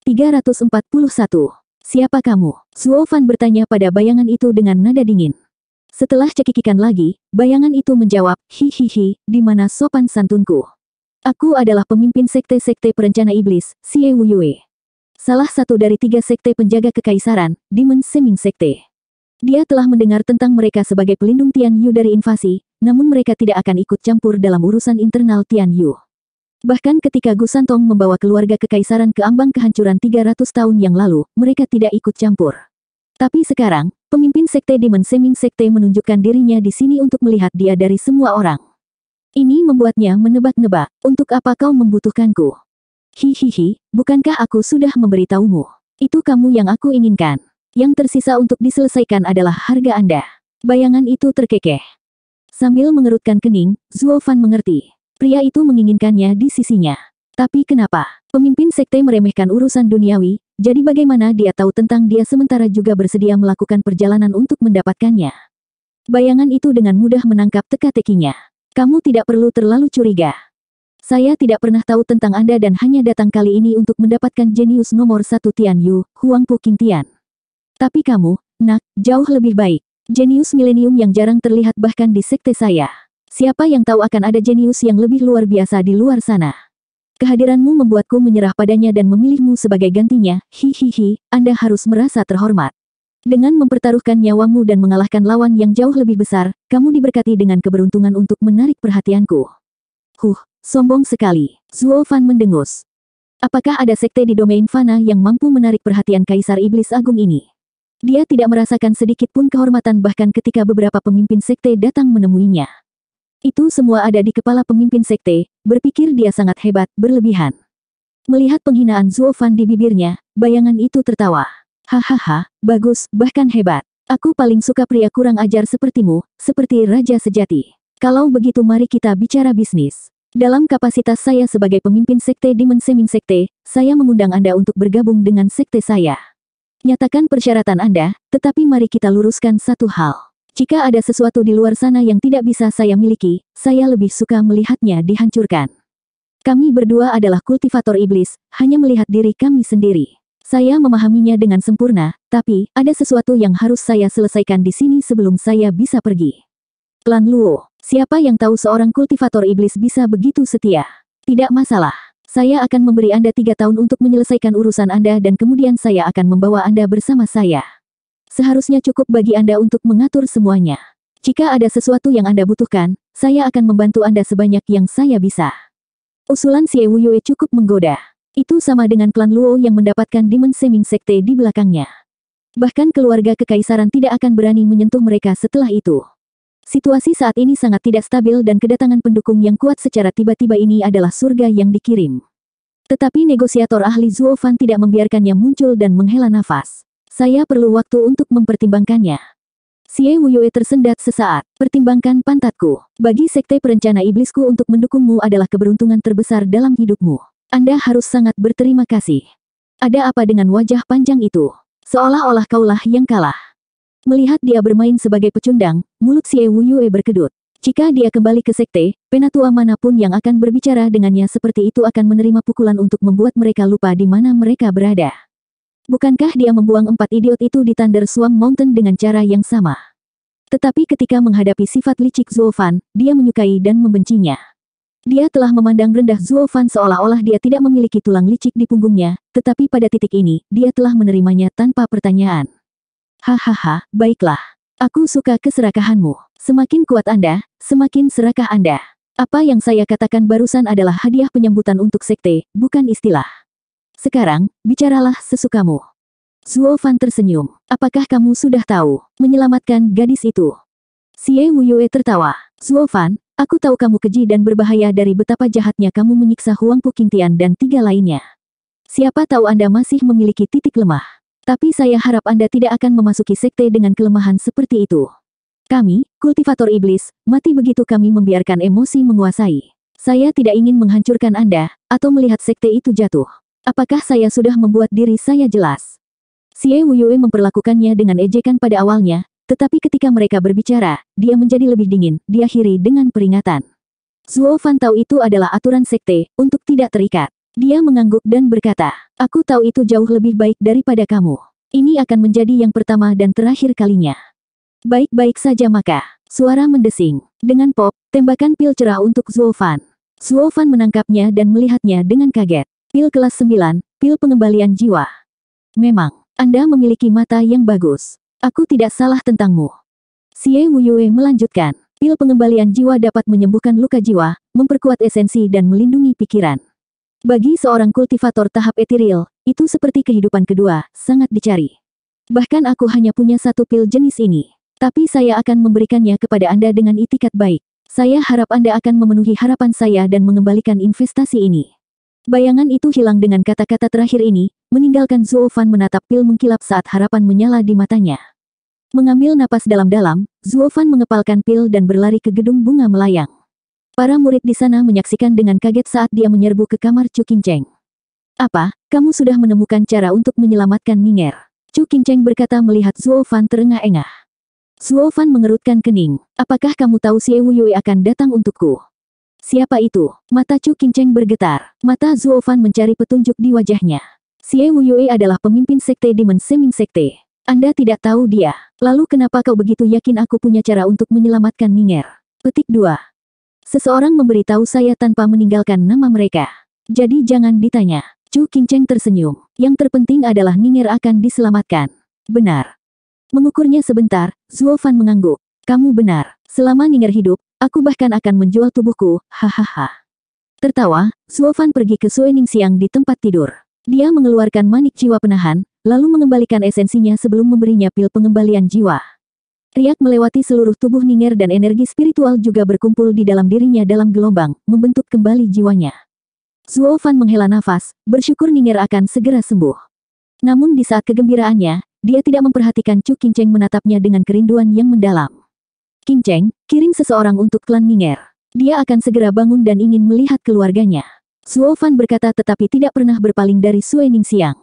341. Siapa kamu? Zuo Fan bertanya pada bayangan itu dengan nada dingin. Setelah cekikikan lagi, bayangan itu menjawab, hihihi, di mana sopan santunku? Aku adalah pemimpin sekte-sekte perencana iblis, Xie Wuyue. Salah satu dari 3 sekte penjaga kekaisaran, Demon Seming Sekte. Dia telah mendengar tentang mereka sebagai pelindung Tian Yu dari invasi, namun mereka tidak akan ikut campur dalam urusan internal Tian Yu. Bahkan ketika Gu Santong membawa keluarga kekaisaran ke ambang kehancuran 300 tahun yang lalu, mereka tidak ikut campur. Tapi sekarang, pemimpin sekte Demon Seming Sekte menunjukkan dirinya di sini untuk melihat dia dari semua orang. Ini membuatnya menebak-nebak, untuk apa kau membutuhkanku? Hihihi, bukankah aku sudah memberitahumu? Itu kamu yang aku inginkan. Yang tersisa untuk diselesaikan adalah harga Anda. Bayangan itu terkekeh. Sambil mengerutkan kening, Zuo Fan mengerti. Pria itu menginginkannya di sisinya. Tapi kenapa? Pemimpin sekte meremehkan urusan duniawi, jadi bagaimana dia tahu tentang dia sementara juga bersedia melakukan perjalanan untuk mendapatkannya? Bayangan itu dengan mudah menangkap teka-tekinya. Kamu tidak perlu terlalu curiga. Saya tidak pernah tahu tentang Anda dan hanya datang kali ini untuk mendapatkan jenius nomor 1 Tian Yu, Huang Pu Qingtian. Tapi kamu, nak, jauh lebih baik. Jenius milenium yang jarang terlihat bahkan di sekte saya. Siapa yang tahu akan ada jenius yang lebih luar biasa di luar sana? Kehadiranmu membuatku menyerah padanya dan memilihmu sebagai gantinya, hihihi, Anda harus merasa terhormat. Dengan mempertaruhkan nyawamu dan mengalahkan lawan yang jauh lebih besar, kamu diberkati dengan keberuntungan untuk menarik perhatianku. Sombong sekali. Zuo Fan mendengus. Apakah ada sekte di domain fana yang mampu menarik perhatian Kaisar Iblis Agung ini? Dia tidak merasakan sedikit pun kehormatan bahkan ketika beberapa pemimpin sekte datang menemuinya. Itu semua ada di kepala pemimpin sekte, berpikir dia sangat hebat, berlebihan. Melihat penghinaan Zuo Fan di bibirnya, bayangan itu tertawa. Hahaha, bagus, bahkan hebat. Aku paling suka pria kurang ajar sepertimu, seperti raja sejati. Kalau begitu mari kita bicara bisnis. Dalam kapasitas saya sebagai pemimpin sekte Demon Seming Sekte, saya mengundang Anda untuk bergabung dengan sekte saya. Nyatakan persyaratan Anda, tetapi mari kita luruskan satu hal. Jika ada sesuatu di luar sana yang tidak bisa saya miliki, saya lebih suka melihatnya dihancurkan. Kami berdua adalah kultivator iblis, hanya melihat diri kami sendiri. Saya memahaminya dengan sempurna, tapi ada sesuatu yang harus saya selesaikan di sini sebelum saya bisa pergi. Klan Luo, siapa yang tahu seorang kultivator iblis bisa begitu setia? Tidak masalah. Saya akan memberi Anda 3 tahun untuk menyelesaikan urusan Anda dan kemudian saya akan membawa Anda bersama saya. Seharusnya cukup bagi Anda untuk mengatur semuanya. Jika ada sesuatu yang Anda butuhkan, saya akan membantu Anda sebanyak yang saya bisa. Usulan Xie Wuyue cukup menggoda. Itu sama dengan klan Luo yang mendapatkan Demon Seming Sekte di belakangnya. Bahkan keluarga kekaisaran tidak akan berani menyentuh mereka setelah itu. Situasi saat ini sangat tidak stabil dan kedatangan pendukung yang kuat secara tiba-tiba ini adalah surga yang dikirim. Tetapi negosiator ahli Zuo Fan tidak membiarkannya muncul dan menghela nafas. Saya perlu waktu untuk mempertimbangkannya. Xie Wuyue tersendat sesaat. Pertimbangkan pantatku. Bagi sekte perencana iblisku untuk mendukungmu adalah keberuntungan terbesar dalam hidupmu. Anda harus sangat berterima kasih. Ada apa dengan wajah panjang itu? Seolah-olah kaulah yang kalah. Melihat dia bermain sebagai pecundang, mulut Xie Wuyue berkedut. Jika dia kembali ke sekte, penatua manapun yang akan berbicara dengannya seperti itu akan menerima pukulan untuk membuat mereka lupa di mana mereka berada. Bukankah dia membuang 4 idiot itu di Thunder Swarm Mountain dengan cara yang sama? Tetapi ketika menghadapi sifat licik Zuo Fan, dia menyukai dan membencinya. Dia telah memandang rendah Zuo Fan seolah-olah dia tidak memiliki tulang licik di punggungnya, tetapi pada titik ini, dia telah menerimanya tanpa pertanyaan. Hahaha, baiklah. Aku suka keserakahanmu. Semakin kuat Anda, semakin serakah Anda. Apa yang saya katakan barusan adalah hadiah penyambutan untuk sekte, bukan istilah. Sekarang, bicaralah sesukamu. Zuo Fan tersenyum. Apakah kamu sudah tahu, menyelamatkan gadis itu? Xie Wuyue tertawa. Zuo Fan, aku tahu kamu keji dan berbahaya dari betapa jahatnya kamu menyiksa Huang Pu Qingtian dan 3 lainnya. Siapa tahu Anda masih memiliki titik lemah. Tapi saya harap Anda tidak akan memasuki sekte dengan kelemahan seperti itu. Kami, kultivator iblis, mati begitu kami membiarkan emosi menguasai. Saya tidak ingin menghancurkan Anda, atau melihat sekte itu jatuh. Apakah saya sudah membuat diri saya jelas? Xie Wuyue memperlakukannya dengan ejekan pada awalnya, tetapi ketika mereka berbicara, dia menjadi lebih dingin, diakhiri dengan peringatan. Zuo Fan tahu itu adalah aturan sekte, untuk tidak terikat. Dia mengangguk dan berkata, aku tahu itu jauh lebih baik daripada kamu. Ini akan menjadi yang pertama dan terakhir kalinya. Baik-baik saja maka. Suara mendesing. Dengan pop, tembakan pil cerah untuk Zuo Fan. Zuo Fan menangkapnya dan melihatnya dengan kaget. Pil kelas 9, pil pengembalian jiwa. Memang, Anda memiliki mata yang bagus. Aku tidak salah tentangmu. Xie Wuyue melanjutkan. Pil pengembalian jiwa dapat menyembuhkan luka jiwa, memperkuat esensi dan melindungi pikiran. Bagi seorang kultivator tahap etiril, itu seperti kehidupan kedua, sangat dicari. Bahkan aku hanya punya satu pil jenis ini. Tapi saya akan memberikannya kepada Anda dengan itikat baik. Saya harap Anda akan memenuhi harapan saya dan mengembalikan investasi ini. Bayangan itu hilang dengan kata-kata terakhir ini, meninggalkan Zuo Fan menatap pil mengkilap saat harapan menyala di matanya. Mengambil napas dalam-dalam, Zuo Fan mengepalkan pil dan berlari ke gedung bunga melayang. Para murid di sana menyaksikan dengan kaget saat dia menyerbu ke kamar Chu Qingcheng. Apa, kamu sudah menemukan cara untuk menyelamatkan Ning'er? Chu Qingcheng berkata melihat Zuo Fan terengah-engah. Zuo Fan mengerutkan kening. Apakah kamu tahu Xie Wuyue akan datang untukku? Siapa itu? Mata Chu Qingcheng bergetar. Mata Zuo Fan mencari petunjuk di wajahnya. Xie Wuyue adalah pemimpin sekte Demon Seming Sekte. Anda tidak tahu dia. Lalu kenapa kau begitu yakin aku punya cara untuk menyelamatkan Ning'er? Petik 2. Seseorang memberitahu saya tanpa meninggalkan nama mereka. Jadi jangan ditanya. Chu Qingcheng tersenyum. Yang terpenting adalah Ning'er akan diselamatkan. Benar. Mengukurnya sebentar, Zuo Fan mengangguk. Kamu benar. Selama Ning'er hidup, aku bahkan akan menjual tubuhku, hahaha. Tertawa, Zuo Fan pergi ke Sue Ningxiang di tempat tidur. Dia mengeluarkan manik jiwa penahan, lalu mengembalikan esensinya sebelum memberinya pil pengembalian jiwa. Riak melewati seluruh tubuh Ning'er dan energi spiritual juga berkumpul di dalam dirinya dalam gelombang, membentuk kembali jiwanya. Zuo Fan menghela nafas, bersyukur Ning'er akan segera sembuh. Namun di saat kegembiraannya, dia tidak memperhatikan Chu Qingcheng menatapnya dengan kerinduan yang mendalam. Qingcheng, kirim seseorang untuk klan Ning'er. Dia akan segera bangun dan ingin melihat keluarganya. Zuo Fan berkata tetapi tidak pernah berpaling dari Sue Ningxiang.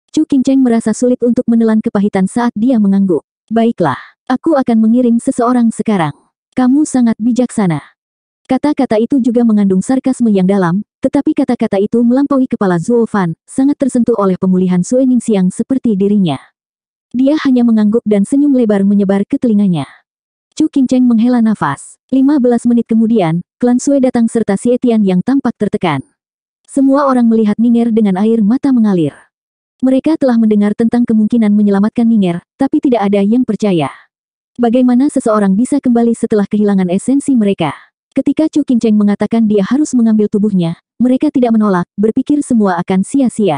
Chu Qingcheng merasa sulit untuk menelan kepahitan saat dia mengangguk. Baiklah, aku akan mengirim seseorang sekarang. Kamu sangat bijaksana. Kata-kata itu juga mengandung sarkasme yang dalam, tetapi kata-kata itu melampaui kepala Zuo Fan, sangat tersentuh oleh pemulihan Sue Ningxiang seperti dirinya. Dia hanya mengangguk dan senyum lebar menyebar ke telinganya. Chu Qingcheng menghela nafas. 15 menit kemudian, klan Sue datang serta Xie Tian yang tampak tertekan. Semua orang melihat Ning'er dengan air mata mengalir. Mereka telah mendengar tentang kemungkinan menyelamatkan Ning'er, tapi tidak ada yang percaya. Bagaimana seseorang bisa kembali setelah kehilangan esensi mereka? Ketika Chu Qingcheng mengatakan dia harus mengambil tubuhnya, mereka tidak menolak, berpikir semua akan sia-sia.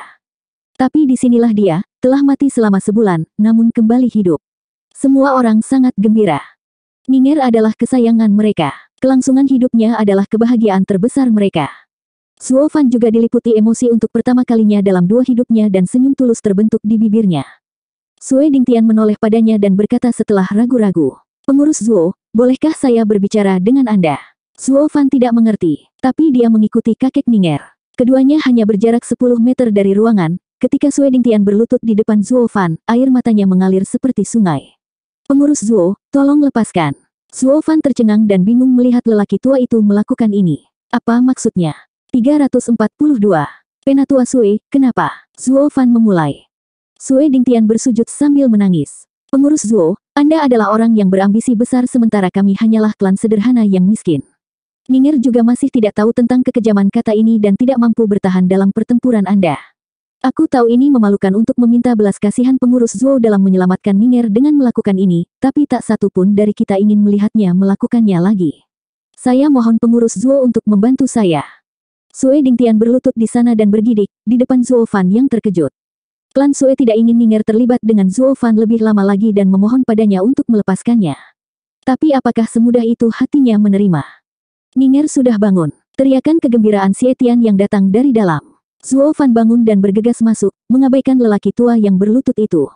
Tapi disinilah dia, telah mati selama sebulan, namun kembali hidup. Semua orang sangat gembira. Ning'er adalah kesayangan mereka. Kelangsungan hidupnya adalah kebahagiaan terbesar mereka. Zuo Fan juga diliputi emosi untuk pertama kalinya dalam dua hidupnya dan senyum tulus terbentuk di bibirnya. Sue Ningtian menoleh padanya dan berkata setelah ragu-ragu. Pengurus Zuo, bolehkah saya berbicara dengan Anda? Zuo Fan tidak mengerti, tapi dia mengikuti kakek Ning'er. Keduanya hanya berjarak 10 meter dari ruangan, ketika Sue Ningtian berlutut di depan Zuo Fan, air matanya mengalir seperti sungai. Pengurus Zuo, tolong lepaskan. Zuo Fan tercengang dan bingung melihat lelaki tua itu melakukan ini. Apa maksudnya? 342. Penatua Sue, kenapa? Zuo Fan memulai. Sue Ningtian bersujud sambil menangis. Pengurus Zuo, Anda adalah orang yang berambisi besar sementara kami hanyalah klan sederhana yang miskin. Ning'er juga masih tidak tahu tentang kekejaman kata ini dan tidak mampu bertahan dalam pertempuran Anda. Aku tahu ini memalukan untuk meminta belas kasihan pengurus Zuo dalam menyelamatkan Ning'er dengan melakukan ini, tapi tak satu pun dari kita ingin melihatnya melakukannya lagi. Saya mohon pengurus Zuo untuk membantu saya. Sue Ningtian berlutut di sana dan bergidik, di depan Zuo Fan yang terkejut. Klan Sue tidak ingin Ning'er terlibat dengan Zuo Fan lebih lama lagi dan memohon padanya untuk melepaskannya. Tapi apakah semudah itu hatinya menerima? Ning'er sudah bangun. Teriakan kegembiraan Xie Tian yang datang dari dalam. Zuo Fan bangun dan bergegas masuk, mengabaikan lelaki tua yang berlutut itu.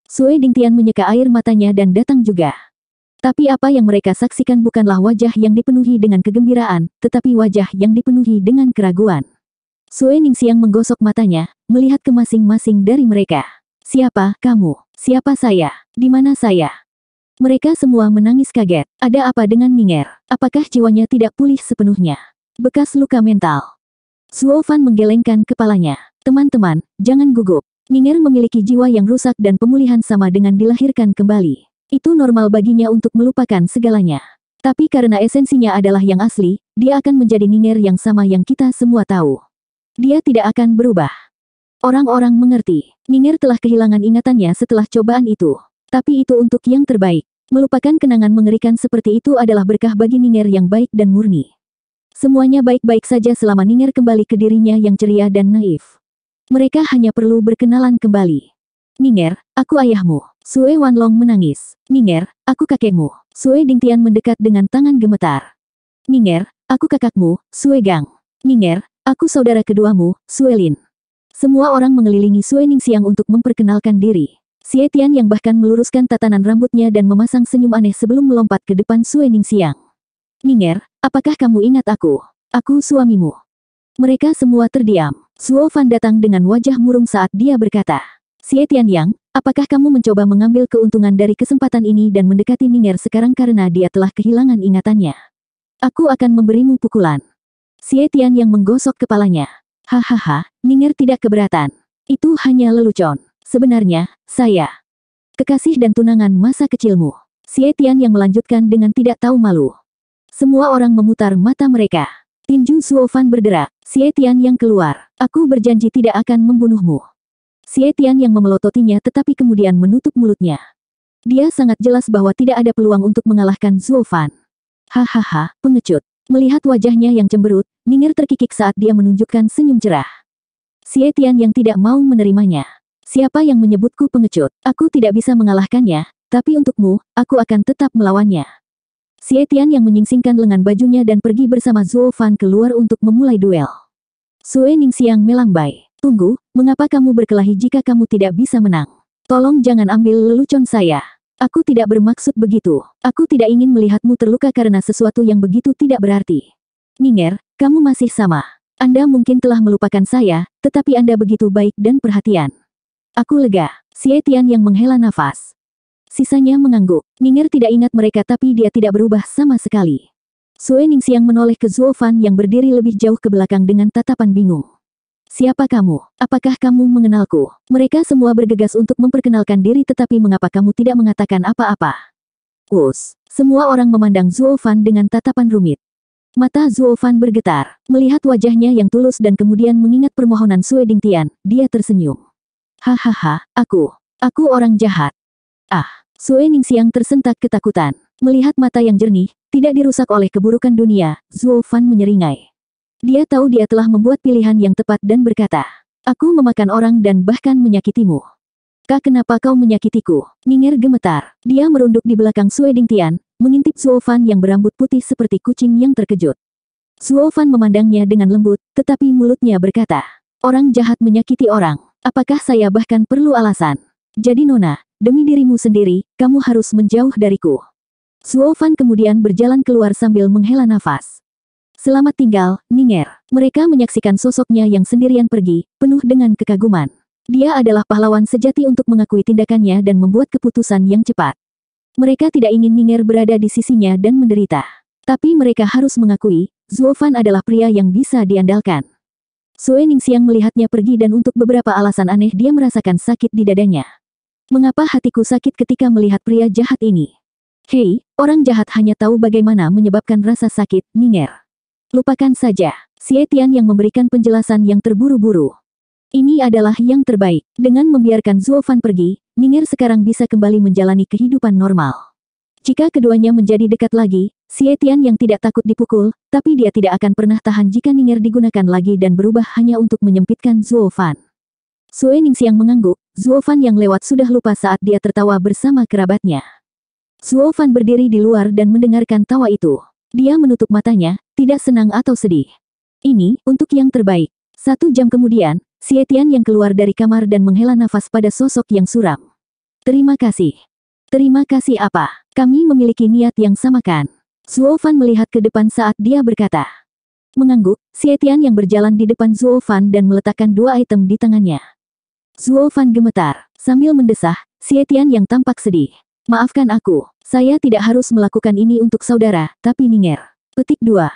Sue Ningtian menyeka air matanya dan datang juga. Tapi apa yang mereka saksikan bukanlah wajah yang dipenuhi dengan kegembiraan, tetapi wajah yang dipenuhi dengan keraguan. Sue Ningxiang menggosok matanya, melihat ke masing-masing dari mereka. Siapa kamu? Siapa saya? Di mana saya? Mereka semua menangis kaget. Ada apa dengan Ning'er? Apakah jiwanya tidak pulih sepenuhnya? Bekas luka mental. Zuo Fan menggelengkan kepalanya. Teman-teman, jangan gugup. Ning'er memiliki jiwa yang rusak dan pemulihan sama dengan dilahirkan kembali. Itu normal baginya untuk melupakan segalanya. Tapi karena esensinya adalah yang asli, dia akan menjadi Ning'er yang sama yang kita semua tahu. Dia tidak akan berubah. Orang-orang mengerti. Ning'er telah kehilangan ingatannya setelah cobaan itu. Tapi itu untuk yang terbaik. Melupakan kenangan mengerikan seperti itu adalah berkah bagi Ning'er yang baik dan murni. Semuanya baik-baik saja selama Ning'er kembali ke dirinya yang ceria dan naif. Mereka hanya perlu berkenalan kembali. Ning'er, aku ayahmu. Sue Wanlong menangis. Ning'er, aku kakekmu. Sue Dingtian mendekat dengan tangan gemetar. Ning'er, aku kakakmu, Sue Gang. Ning'er, aku saudara keduamu, Sue Lin. Semua orang mengelilingi Sue Ningxiang untuk memperkenalkan diri. Xie Tian yang bahkan meluruskan tatanan rambutnya dan memasang senyum aneh sebelum melompat ke depan Sue Ningxiang. Ning'er, apakah kamu ingat aku? Aku suamimu. Mereka semua terdiam. Zuo Fan datang dengan wajah murung saat dia berkata, Xie Tian Yang, apakah kamu mencoba mengambil keuntungan dari kesempatan ini dan mendekati Ning'er sekarang karena dia telah kehilangan ingatannya? Aku akan memberimu pukulan. Xie Tian yang menggosok kepalanya. Hahaha, Ning'er tidak keberatan. Itu hanya lelucon. Sebenarnya, saya kekasih dan tunangan masa kecilmu. Xie Tian yang melanjutkan dengan tidak tahu malu. Semua orang memutar mata mereka. Tinju Zuo Fan berderak. Xie Tian yang keluar. Aku berjanji tidak akan membunuhmu. Xie Tian yang memelototinya tetapi kemudian menutup mulutnya. Dia sangat jelas bahwa tidak ada peluang untuk mengalahkan Zuo Fan. Hahaha, pengecut. Melihat wajahnya yang cemberut, Ning'er terkikik saat dia menunjukkan senyum cerah. Xie Tian yang tidak mau menerimanya. Siapa yang menyebutku pengecut? Aku tidak bisa mengalahkannya, tapi untukmu, aku akan tetap melawannya. Xie Tian yang menyingsingkan lengan bajunya dan pergi bersama Zuo Fan keluar untuk memulai duel. Sue Ningxiang melambai. Tunggu, mengapa kamu berkelahi jika kamu tidak bisa menang? Tolong jangan ambil lelucon saya. Aku tidak bermaksud begitu. Aku tidak ingin melihatmu terluka karena sesuatu yang begitu tidak berarti. Ning'er, kamu masih sama. Anda mungkin telah melupakan saya, tetapi Anda begitu baik dan perhatian. Aku lega. Xie Tian yang menghela nafas. Sisanya mengangguk. Ning'er tidak ingat mereka tapi dia tidak berubah sama sekali. Sue Ningxiang menoleh ke Zuo Fan yang berdiri lebih jauh ke belakang dengan tatapan bingung. Siapa kamu? Apakah kamu mengenalku? Mereka semua bergegas untuk memperkenalkan diri tetapi mengapa kamu tidak mengatakan apa-apa? Semua orang memandang Zuo Fan dengan tatapan rumit. Mata Zuo Fan bergetar. Melihat wajahnya yang tulus dan kemudian mengingat permohonan Sue Dingtian, dia tersenyum. Hahaha, aku orang jahat. Sue Ningxiang tersentak ketakutan. Melihat mata yang jernih, tidak dirusak oleh keburukan dunia, Zuo Fan menyeringai. Dia tahu dia telah membuat pilihan yang tepat dan berkata, aku memakan orang dan bahkan menyakitimu. Kenapa kau menyakitiku? Ning'er gemetar. Dia merunduk di belakang Sue Dingtian, mengintip Zuo Fan yang berambut putih seperti kucing yang terkejut. Zuo Fan memandangnya dengan lembut, tetapi mulutnya berkata, orang jahat menyakiti orang. Apakah saya bahkan perlu alasan? Jadi Nona, demi dirimu sendiri, kamu harus menjauh dariku. Zuo Fan kemudian berjalan keluar sambil menghela nafas. Selamat tinggal, Ning'er. Mereka menyaksikan sosoknya yang sendirian pergi, penuh dengan kekaguman. Dia adalah pahlawan sejati untuk mengakui tindakannya dan membuat keputusan yang cepat. Mereka tidak ingin Ning'er berada di sisinya dan menderita. Tapi mereka harus mengakui, Zuo Fan adalah pria yang bisa diandalkan. Sue Ningxiang melihatnya pergi dan untuk beberapa alasan aneh dia merasakan sakit di dadanya. Mengapa hatiku sakit ketika melihat pria jahat ini? Hei, orang jahat hanya tahu bagaimana menyebabkan rasa sakit, Ning'er. Lupakan saja. Xie Tian yang memberikan penjelasan yang terburu-buru. Ini adalah yang terbaik. Dengan membiarkan Zuo Fan pergi, Ning'er sekarang bisa kembali menjalani kehidupan normal. Jika keduanya menjadi dekat lagi, Xie Tian yang tidak takut dipukul, tapi dia tidak akan pernah tahan jika Ning'er digunakan lagi dan berubah hanya untuk menyempitkan Zuo Fan. Sue Ningxiang mengangguk, Zuo Fan yang lewat sudah lupa saat dia tertawa bersama kerabatnya. Zuo Fan berdiri di luar dan mendengarkan tawa itu. Dia menutup matanya, tidak senang atau sedih. Ini, untuk yang terbaik. 1 jam kemudian, Xie Tian yang keluar dari kamar dan menghela nafas pada sosok yang suram. Terima kasih. Terima kasih apa? Kami memiliki niat yang sama kan? Zuo Fan melihat ke depan saat dia berkata. Mengangguk, Xie Tian yang berjalan di depan Zuo Fan dan meletakkan 2 item di tangannya. Zuo Fan gemetar. Sambil mendesah, Xie Tian yang tampak sedih. Maafkan aku, saya tidak harus melakukan ini untuk saudara, tapi Ning'er. Petik 2.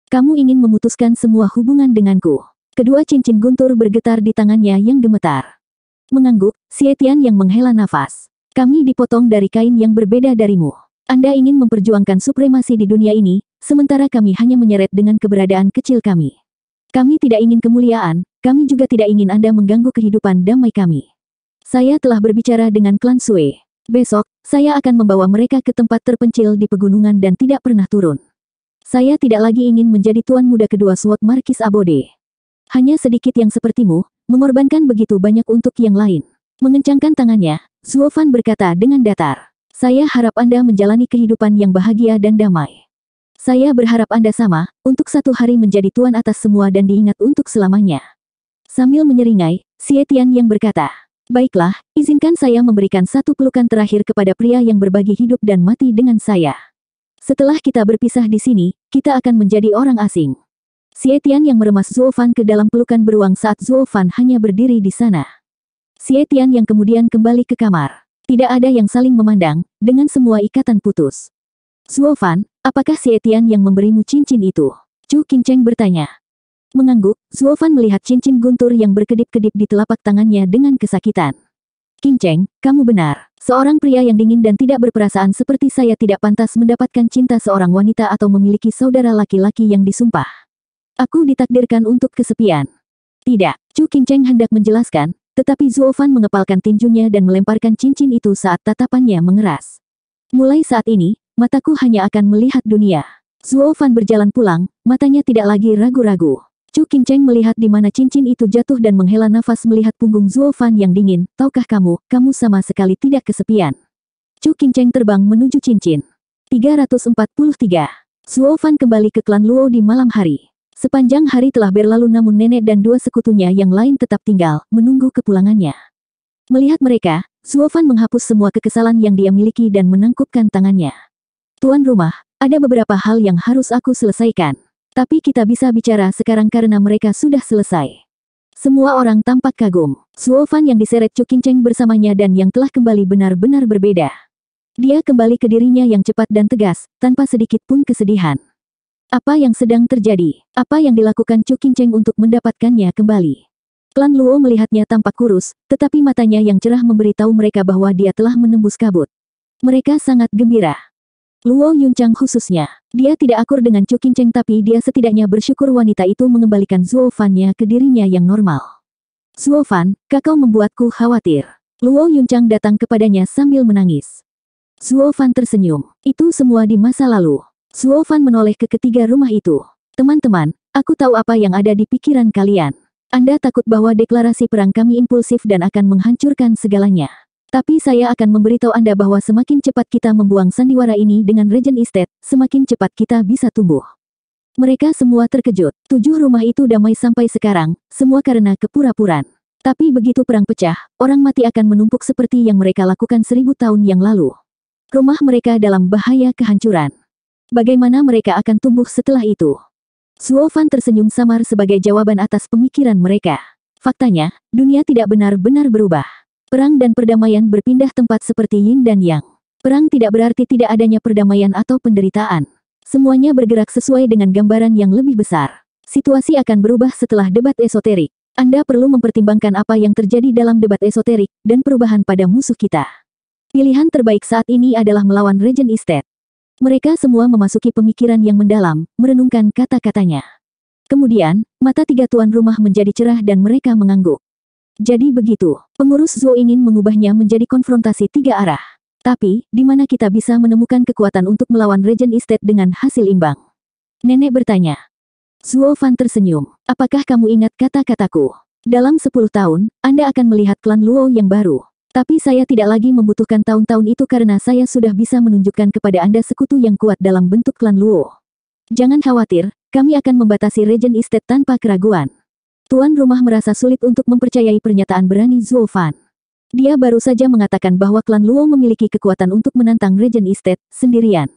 Kamu ingin memutuskan semua hubungan denganku. Kedua cincin guntur bergetar di tangannya yang gemetar. Mengangguk, Xie Tian yang menghela nafas. Kami dipotong dari kain yang berbeda darimu. Anda ingin memperjuangkan supremasi di dunia ini, sementara kami hanya menyeret dengan keberadaan kecil kami. Kami tidak ingin kemuliaan, kami juga tidak ingin Anda mengganggu kehidupan damai kami. Saya telah berbicara dengan klan Sui. Besok, saya akan membawa mereka ke tempat terpencil di pegunungan dan tidak pernah turun. Saya tidak lagi ingin menjadi tuan muda kedua Sword Markis Abode. Hanya sedikit yang sepertimu, mengorbankan begitu banyak untuk yang lain. Mengencangkan tangannya, Zuo Fan berkata dengan datar. Saya harap Anda menjalani kehidupan yang bahagia dan damai. Saya berharap Anda sama, untuk satu hari menjadi tuan atas semua dan diingat untuk selamanya. Sambil menyeringai, Xie Tian yang berkata, baiklah, izinkan saya memberikan satu pelukan terakhir kepada pria yang berbagi hidup dan mati dengan saya. Setelah kita berpisah di sini, kita akan menjadi orang asing. Xie Tian yang meremas Zuo Fan ke dalam pelukan beruang saat Zuo Fan hanya berdiri di sana. Xie Tian yang kemudian kembali ke kamar. Tidak ada yang saling memandang, dengan semua ikatan putus. Zuo Fan, apakah Xie Tian yang memberimu cincin itu? Chu Qingcheng bertanya. Mengangguk, Zuo Fan melihat cincin guntur yang berkedip-kedip di telapak tangannya dengan kesakitan. Qingcheng, kamu benar. Seorang pria yang dingin dan tidak berperasaan seperti saya tidak pantas mendapatkan cinta seorang wanita atau memiliki saudara laki-laki yang disumpah. Aku ditakdirkan untuk kesepian. Tidak, Chu Qingcheng hendak menjelaskan, tetapi Zuo Fan mengepalkan tinjunya dan melemparkan cincin itu saat tatapannya mengeras. Mulai saat ini, mataku hanya akan melihat dunia. Zuo Fan berjalan pulang, matanya tidak lagi ragu-ragu. Chu Qingcheng melihat di mana cincin itu jatuh dan menghela nafas melihat punggung Zuo Fan yang dingin. Tahukah kamu sama sekali tidak kesepian. Chu Qingcheng terbang menuju cincin. 343. Zuo Fan kembali ke klan Luo di malam hari. Sepanjang hari telah berlalu namun nenek dan dua sekutunya yang lain tetap tinggal, menunggu kepulangannya. Melihat mereka, Zuo Fan menghapus semua kekesalan yang dia miliki dan menangkupkan tangannya. Tuan rumah, ada beberapa hal yang harus aku selesaikan. Tapi kita bisa bicara sekarang karena mereka sudah selesai. Semua orang tampak kagum. Zuo Fan yang diseret Chu Qingcheng bersamanya dan yang telah kembali benar-benar berbeda. Dia kembali ke dirinya yang cepat dan tegas, tanpa sedikit pun kesedihan. Apa yang sedang terjadi? Apa yang dilakukan Chu Qingcheng untuk mendapatkannya kembali? Klan Luo melihatnya tampak kurus, tetapi matanya yang cerah memberitahu mereka bahwa dia telah menembus kabut. Mereka sangat gembira. Luo Yunchang khususnya. Dia tidak akur dengan Chu Qingcheng tapi dia setidaknya bersyukur wanita itu mengembalikan Zuo Fan-nya ke dirinya yang normal. Zuo Fan, kakau membuatku khawatir. Luo Yunchang datang kepadanya sambil menangis. Zuo Fan tersenyum. Itu semua di masa lalu. Zuo Fan menoleh ke ketiga rumah itu. Teman-teman, aku tahu apa yang ada di pikiran kalian. Anda takut bahwa deklarasi perang kami impulsif dan akan menghancurkan segalanya. Tapi saya akan memberitahu Anda bahwa semakin cepat kita membuang sandiwara ini dengan Regent Estate, semakin cepat kita bisa tumbuh. Mereka semua terkejut. 7 rumah itu damai sampai sekarang, semua karena kepura-puraan. Tapi begitu perang pecah, orang mati akan menumpuk seperti yang mereka lakukan 1000 tahun yang lalu. Rumah mereka dalam bahaya kehancuran. Bagaimana mereka akan tumbuh setelah itu? Zuo Fan tersenyum samar sebagai jawaban atas pemikiran mereka. Faktanya, dunia tidak benar-benar berubah. Perang dan perdamaian berpindah tempat seperti yin dan yang. Perang tidak berarti tidak adanya perdamaian atau penderitaan. Semuanya bergerak sesuai dengan gambaran yang lebih besar. Situasi akan berubah setelah debat esoterik. Anda perlu mempertimbangkan apa yang terjadi dalam debat esoterik, dan perubahan pada musuh kita. Pilihan terbaik saat ini adalah melawan Regent Estate. Mereka semua memasuki pemikiran yang mendalam, merenungkan kata-katanya. Kemudian, mata tiga tuan rumah menjadi cerah dan mereka mengangguk. Jadi begitu, pengurus Zuo ingin mengubahnya menjadi konfrontasi 3 arah. Tapi, di mana kita bisa menemukan kekuatan untuk melawan Regent Estate dengan hasil imbang? Nenek bertanya. Zuo Fan tersenyum. Apakah kamu ingat kata-kataku? Dalam 10 tahun, Anda akan melihat klan Luo yang baru. Tapi saya tidak lagi membutuhkan tahun-tahun itu karena saya sudah bisa menunjukkan kepada Anda sekutu yang kuat dalam bentuk klan Luo. Jangan khawatir, kami akan membatasi Regent Estate tanpa keraguan. Tuan rumah merasa sulit untuk mempercayai pernyataan berani Zuo Fan. Dia baru saja mengatakan bahwa klan Luo memiliki kekuatan untuk menantang Regent Estate sendirian.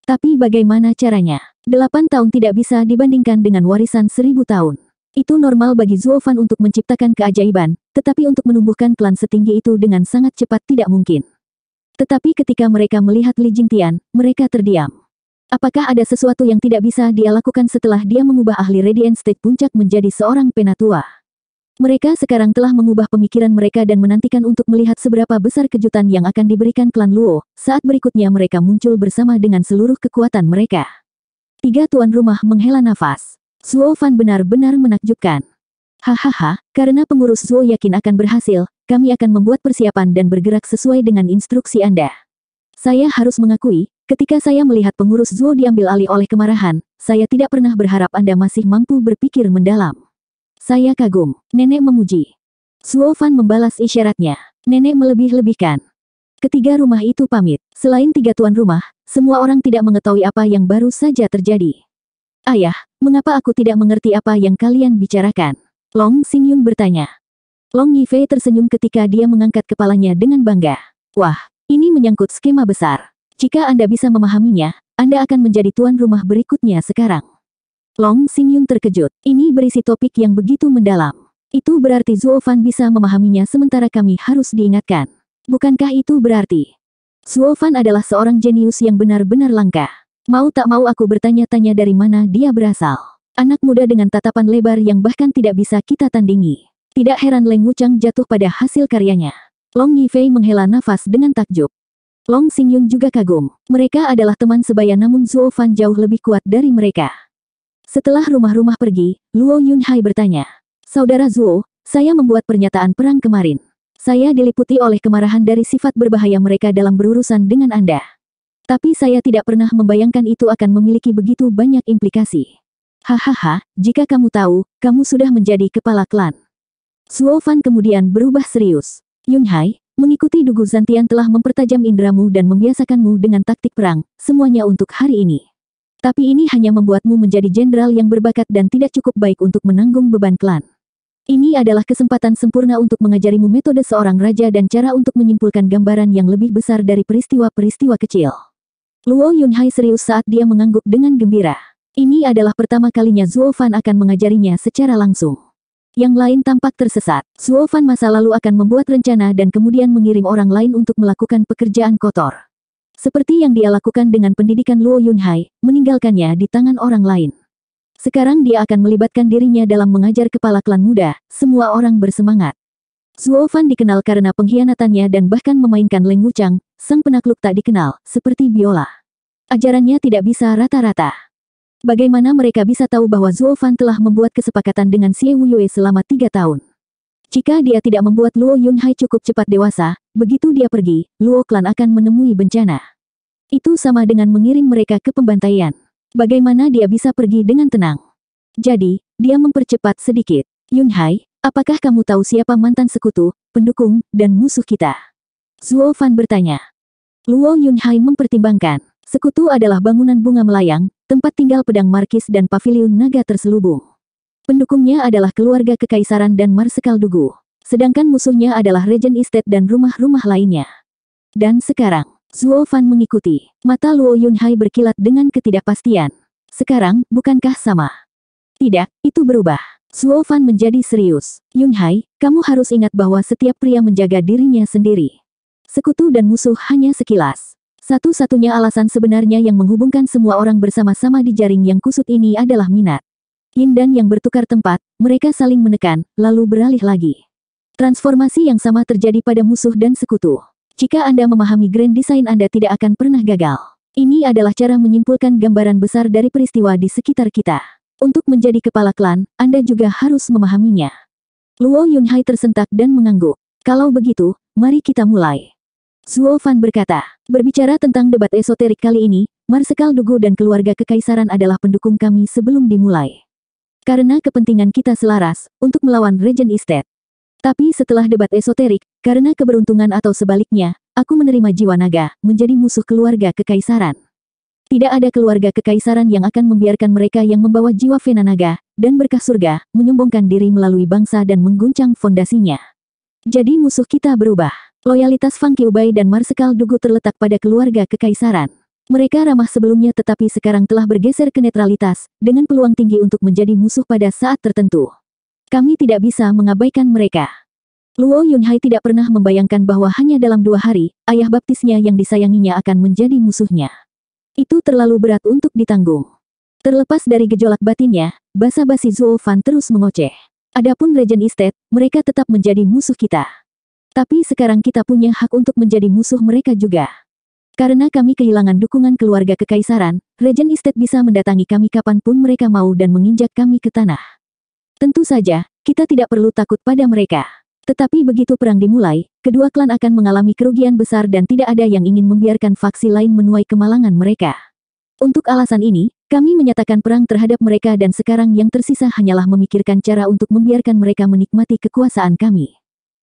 Tapi bagaimana caranya? 8 tahun tidak bisa dibandingkan dengan warisan 1000 tahun. Itu normal bagi Zuo Fan untuk menciptakan keajaiban, tetapi untuk menumbuhkan klan setinggi itu dengan sangat cepat tidak mungkin. Tetapi ketika mereka melihat Li Jingtian, mereka terdiam. Apakah ada sesuatu yang tidak bisa dia lakukan setelah dia mengubah ahli Radiant State Puncak menjadi seorang penatua? Mereka sekarang telah mengubah pemikiran mereka dan menantikan untuk melihat seberapa besar kejutan yang akan diberikan klan Luo saat berikutnya mereka muncul bersama dengan seluruh kekuatan mereka. 3 tuan rumah menghela nafas. Zuo Fan benar-benar menakjubkan. Hahaha, karena pengurus Zuo yakin akan berhasil, kami akan membuat persiapan dan bergerak sesuai dengan instruksi Anda. Saya harus mengakui, ketika saya melihat pengurus Zuo diambil alih oleh kemarahan, saya tidak pernah berharap Anda masih mampu berpikir mendalam. Saya kagum. Nenek memuji. Zuo Fan membalas isyaratnya. Nenek melebih-lebihkan. Ketiga rumah itu pamit. Selain 3 tuan rumah, semua orang tidak mengetahui apa yang baru saja terjadi. Ayah, mengapa aku tidak mengerti apa yang kalian bicarakan? Long Xingyun bertanya. Long Yifei tersenyum ketika dia mengangkat kepalanya dengan bangga. Wah, ini menyangkut skema besar. Jika Anda bisa memahaminya, Anda akan menjadi tuan rumah berikutnya sekarang. Long Xingyun terkejut. Ini berisi topik yang begitu mendalam. Itu berarti Zuo Fan bisa memahaminya sementara kami harus diingatkan. Bukankah itu berarti Zuo Fan adalah seorang jenius yang benar-benar langka? Mau tak mau aku bertanya-tanya dari mana dia berasal. Anak muda dengan tatapan lebar yang bahkan tidak bisa kita tandingi. Tidak heran Leng Wuchang jatuh pada hasil karyanya. Long Yifei menghela nafas dengan takjub. Long Xingyun juga kagum. Mereka adalah teman sebaya namun Zuo Fan jauh lebih kuat dari mereka. Setelah rumah-rumah pergi, Luo Yunhai bertanya. Saudara Zuo, saya membuat pernyataan perang kemarin. Saya diliputi oleh kemarahan dari sifat berbahaya mereka dalam berurusan dengan Anda. Tapi saya tidak pernah membayangkan itu akan memiliki begitu banyak implikasi. Hahaha, jika kamu tahu, kamu sudah menjadi kepala klan. Zuo Fan kemudian berubah serius. Yunhai, mengikuti Dugu Zantian telah mempertajam indramu dan membiasakanmu dengan taktik perang, semuanya untuk hari ini. Tapi ini hanya membuatmu menjadi jenderal yang berbakat dan tidak cukup baik untuk menanggung beban klan. Ini adalah kesempatan sempurna untuk mengajarimu metode seorang raja dan cara untuk menyimpulkan gambaran yang lebih besar dari peristiwa-peristiwa kecil. Luo Yunhai serius saat dia mengangguk dengan gembira. Ini adalah pertama kalinya Zuo Fan akan mengajarinya secara langsung. Yang lain tampak tersesat. Zuo Fan masa lalu akan membuat rencana dan kemudian mengirim orang lain untuk melakukan pekerjaan kotor. Seperti yang dia lakukan dengan pendidikan Luo Yunhai, meninggalkannya di tangan orang lain. Sekarang dia akan melibatkan dirinya dalam mengajar kepala klan muda, semua orang bersemangat. Zuo Fan dikenal karena pengkhianatannya dan bahkan memainkan Leng Wuchang, sang penakluk tak dikenal, seperti biola. Ajarannya tidak bisa rata-rata. Bagaimana mereka bisa tahu bahwa Zuo Fan telah membuat kesepakatan dengan Xie Wuyue selama 3 tahun? Jika dia tidak membuat Luo Yunhai cukup cepat dewasa, begitu dia pergi, Luo Klan akan menemui bencana. Itu sama dengan mengirim mereka ke pembantaian. Bagaimana dia bisa pergi dengan tenang? Jadi, dia mempercepat sedikit. Yunhai, apakah kamu tahu siapa mantan sekutu, pendukung, dan musuh kita? Zuo Fan bertanya. Luo Yunhai mempertimbangkan. Sekutu adalah bangunan bunga melayang, tempat tinggal pedang markis dan paviliun naga terselubung. Pendukungnya adalah keluarga kekaisaran dan Marsekal Dugu. Sedangkan musuhnya adalah Regent Estate dan rumah-rumah lainnya. Dan sekarang, Zuo Fan mengikuti. Mata Luo Yunhai berkilat dengan ketidakpastian. Sekarang, bukankah sama? Tidak, itu berubah. Zuo Fan menjadi serius. Yunhai, kamu harus ingat bahwa setiap pria menjaga dirinya sendiri. Sekutu dan musuh hanya sekilas. Satu-satunya alasan sebenarnya yang menghubungkan semua orang bersama-sama di jaring yang kusut ini adalah minat. Yin dan yang bertukar tempat, mereka saling menekan, lalu beralih lagi. Transformasi yang sama terjadi pada musuh dan sekutu. Jika Anda memahami grand design Anda tidak akan pernah gagal. Ini adalah cara menyimpulkan gambaran besar dari peristiwa di sekitar kita. Untuk menjadi kepala klan, Anda juga harus memahaminya. Luo Yunhai tersentak dan mengangguk. Kalau begitu, mari kita mulai. Zuo Fan berkata, berbicara tentang debat esoterik kali ini, Marsekal Dugu dan keluarga kekaisaran adalah pendukung kami sebelum dimulai. Karena kepentingan kita selaras, untuk melawan Regent Estate. Tapi setelah debat esoterik, karena keberuntungan atau sebaliknya, aku menerima jiwa naga, menjadi musuh keluarga kekaisaran. Tidak ada keluarga kekaisaran yang akan membiarkan mereka yang membawa jiwa Vena naga, dan berkah surga, menyombongkan diri melalui bangsa dan mengguncang fondasinya. Jadi musuh kita berubah. Loyalitas Fang Qiubai dan Marsekal Dugu terletak pada keluarga kekaisaran. Mereka ramah sebelumnya tetapi sekarang telah bergeser ke netralitas, dengan peluang tinggi untuk menjadi musuh pada saat tertentu. Kami tidak bisa mengabaikan mereka. Luo Yunhai tidak pernah membayangkan bahwa hanya dalam 2 hari, ayah baptisnya yang disayanginya akan menjadi musuhnya. Itu terlalu berat untuk ditanggung. Terlepas dari gejolak batinnya, basa-basi Zuo Fan terus mengoceh. Adapun Regent Estate, mereka tetap menjadi musuh kita. Tapi sekarang kita punya hak untuk menjadi musuh mereka juga. Karena kami kehilangan dukungan keluarga kekaisaran, Regent Estate bisa mendatangi kami kapanpun mereka mau dan menginjak kami ke tanah. Tentu saja, kita tidak perlu takut pada mereka. Tetapi begitu perang dimulai, kedua klan akan mengalami kerugian besar dan tidak ada yang ingin membiarkan faksi lain menuai kemalangan mereka. Untuk alasan ini, kami menyatakan perang terhadap mereka dan sekarang yang tersisa hanyalah memikirkan cara untuk membiarkan mereka menikmati kekuasaan kami.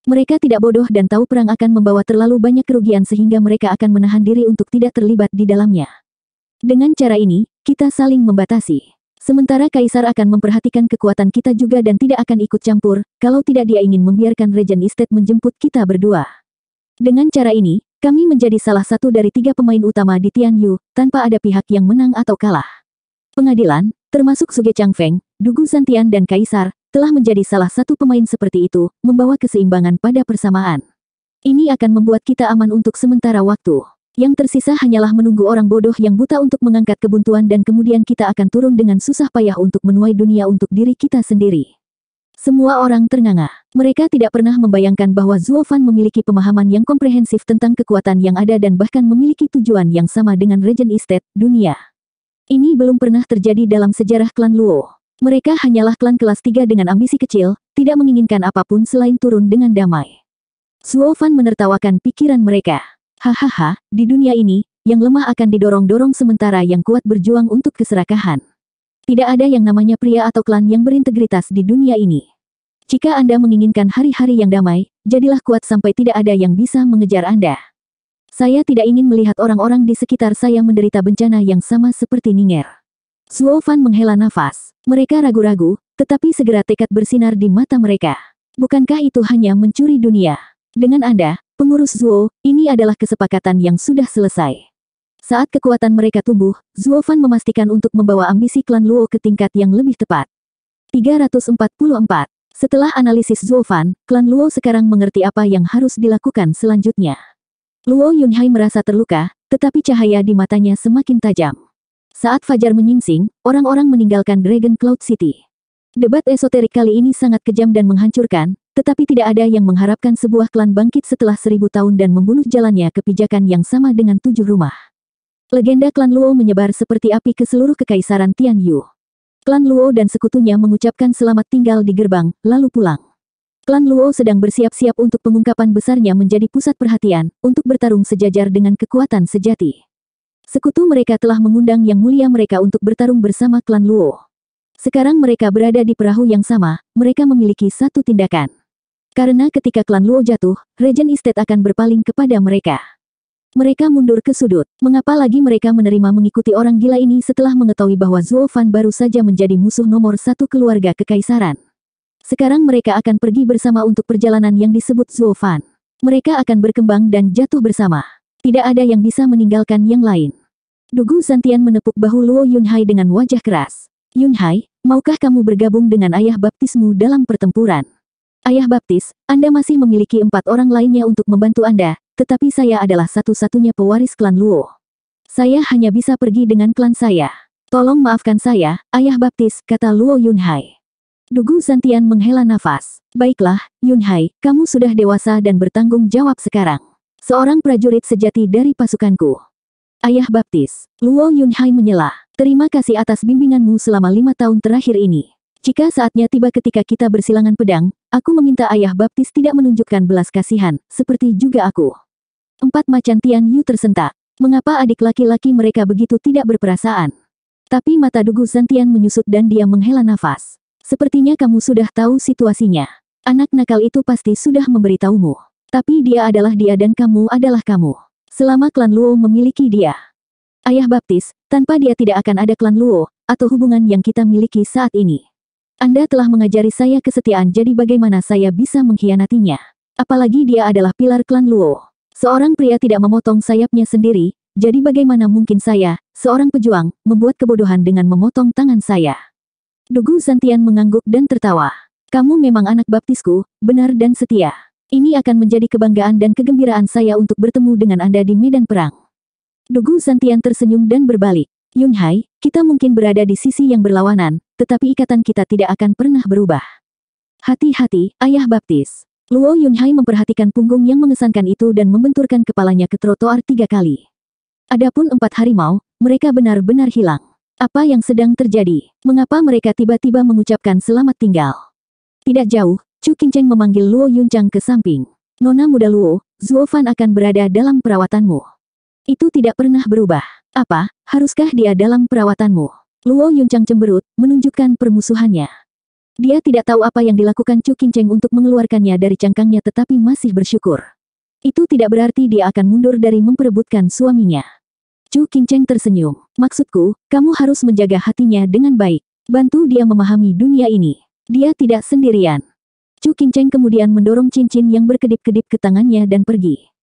Mereka tidak bodoh dan tahu perang akan membawa terlalu banyak kerugian sehingga mereka akan menahan diri untuk tidak terlibat di dalamnya. Dengan cara ini, kita saling membatasi. Sementara Kaisar akan memperhatikan kekuatan kita juga dan tidak akan ikut campur, kalau tidak dia ingin membiarkan Regent Estate menjemput kita berdua. Dengan cara ini, kami menjadi salah satu dari 3 pemain utama di Tianyu, tanpa ada pihak yang menang atau kalah. Pengadilan, termasuk Suge Changfeng, Dugu Santian dan Kaisar, telah menjadi salah satu pemain seperti itu, membawa keseimbangan pada persamaan. Ini akan membuat kita aman untuk sementara waktu. Yang tersisa hanyalah menunggu orang bodoh yang buta untuk mengangkat kebuntuan dan kemudian kita akan turun dengan susah payah untuk menuai dunia untuk diri kita sendiri. Semua orang ternganga. Mereka tidak pernah membayangkan bahwa Zuo Fan memiliki pemahaman yang komprehensif tentang kekuatan yang ada dan bahkan memiliki tujuan yang sama dengan Regent Estate, dunia. Ini belum pernah terjadi dalam sejarah klan Luo. Mereka hanyalah klan kelas 3 dengan ambisi kecil, tidak menginginkan apapun selain turun dengan damai. Zuo Fan menertawakan pikiran mereka. Hahaha, di dunia ini, yang lemah akan didorong-dorong sementara yang kuat berjuang untuk keserakahan. Tidak ada yang namanya pria atau klan yang berintegritas di dunia ini. Jika Anda menginginkan hari-hari yang damai, jadilah kuat sampai tidak ada yang bisa mengejar Anda. Saya tidak ingin melihat orang-orang di sekitar saya menderita bencana yang sama seperti Ning'er. Zuo Fan menghela nafas. Mereka ragu-ragu, tetapi segera tekad bersinar di mata mereka. Bukankah itu hanya mencuri dunia? Dengan Anda, pengurus Zuo, ini adalah kesepakatan yang sudah selesai. Saat kekuatan mereka tumbuh, Zuo Fan memastikan untuk membawa ambisi klan Luo ke tingkat yang lebih tepat. 344. Setelah analisis Zuo Fan, klan Luo sekarang mengerti apa yang harus dilakukan selanjutnya. Luo Yunhai merasa terluka, tetapi cahaya di matanya semakin tajam. Saat fajar menyingsing, orang-orang meninggalkan Dragon Cloud City. Debat esoterik kali ini sangat kejam dan menghancurkan, tetapi tidak ada yang mengharapkan sebuah klan bangkit setelah 1000 tahun dan membunuh jalannya kebijakan yang sama dengan 7 rumah. Legenda klan Luo menyebar seperti api ke seluruh kekaisaran Tianyu. Klan Luo dan sekutunya mengucapkan selamat tinggal di gerbang, lalu pulang. Klan Luo sedang bersiap-siap untuk pengungkapan besarnya menjadi pusat perhatian, untuk bertarung sejajar dengan kekuatan sejati. Sekutu mereka telah mengundang yang mulia mereka untuk bertarung bersama klan Luo. Sekarang mereka berada di perahu yang sama, mereka memiliki satu tindakan. Karena ketika klan Luo jatuh, Regent Estate akan berpaling kepada mereka. Mereka mundur ke sudut. Mengapa lagi mereka menerima mengikuti orang gila ini setelah mengetahui bahwa Zuo Fan baru saja menjadi musuh nomor 1 keluarga kekaisaran? Sekarang mereka akan pergi bersama untuk perjalanan yang disebut Zuo Fan. Mereka akan berkembang dan jatuh bersama. Tidak ada yang bisa meninggalkan yang lain. Dugu Santian menepuk bahu Luo Yunhai dengan wajah keras. Yunhai, maukah kamu bergabung dengan ayah baptismu dalam pertempuran? Ayah baptis, Anda masih memiliki 4 orang lainnya untuk membantu Anda. Tetapi saya adalah satu-satunya pewaris klan Luo. Saya hanya bisa pergi dengan klan saya. Tolong maafkan saya, ayah baptis, kata Luo Yunhai. Dugu Santian menghela nafas. Baiklah, Yunhai, kamu sudah dewasa dan bertanggung jawab sekarang. Seorang prajurit sejati dari pasukanku. Ayah baptis, Luo Yunhai menyela. Terima kasih atas bimbinganmu selama 5 tahun terakhir ini. Jika saatnya tiba ketika kita bersilangan pedang, aku meminta ayah baptis tidak menunjukkan belas kasihan, seperti juga aku. 4 macan Tianyu tersentak. Mengapa adik laki-laki mereka begitu tidak berperasaan? Tapi mata Dugu Santian menyusut dan dia menghela nafas. Sepertinya kamu sudah tahu situasinya. Anak nakal itu pasti sudah memberitahumu. Tapi dia adalah dia dan kamu adalah kamu. Selama klan Luo memiliki dia. Ayah baptis, tanpa dia tidak akan ada klan Luo, atau hubungan yang kita miliki saat ini. Anda telah mengajari saya kesetiaan, jadi bagaimana saya bisa mengkhianatinya? Apalagi dia adalah pilar klan Luo. Seorang pria tidak memotong sayapnya sendiri, jadi bagaimana mungkin saya, seorang pejuang, membuat kebodohan dengan memotong tangan saya? Dugu Santian mengangguk dan tertawa. Kamu memang anak baptisku, benar dan setia. Ini akan menjadi kebanggaan dan kegembiraan saya untuk bertemu dengan Anda di medan perang. Dugu Santian tersenyum dan berbalik. Yunhai, kita mungkin berada di sisi yang berlawanan, tetapi ikatan kita tidak akan pernah berubah. Hati-hati, ayah baptis. Luo Yunhai memperhatikan punggung yang mengesankan itu dan membenturkan kepalanya ke trotoar 3 kali. Adapun 4 harimau, mereka benar-benar hilang. Apa yang sedang terjadi? Mengapa mereka tiba-tiba mengucapkan selamat tinggal? Tidak jauh, Chu Qingcheng memanggil Luo Yunchang ke samping. Nona muda Luo, Zuo Fan akan berada dalam perawatanmu. Itu tidak pernah berubah. Apa, haruskah dia dalam perawatanmu? Luo Yunchang cemberut, menunjukkan permusuhannya. Dia tidak tahu apa yang dilakukan Chu Qingcheng untuk mengeluarkannya dari cangkangnya tetapi masih bersyukur. Itu tidak berarti dia akan mundur dari memperebutkan suaminya. Chu Qingcheng tersenyum. Maksudku, kamu harus menjaga hatinya dengan baik. Bantu dia memahami dunia ini. Dia tidak sendirian. Chu Qingcheng kemudian mendorong cincin yang berkedip-kedip ke tangannya dan pergi.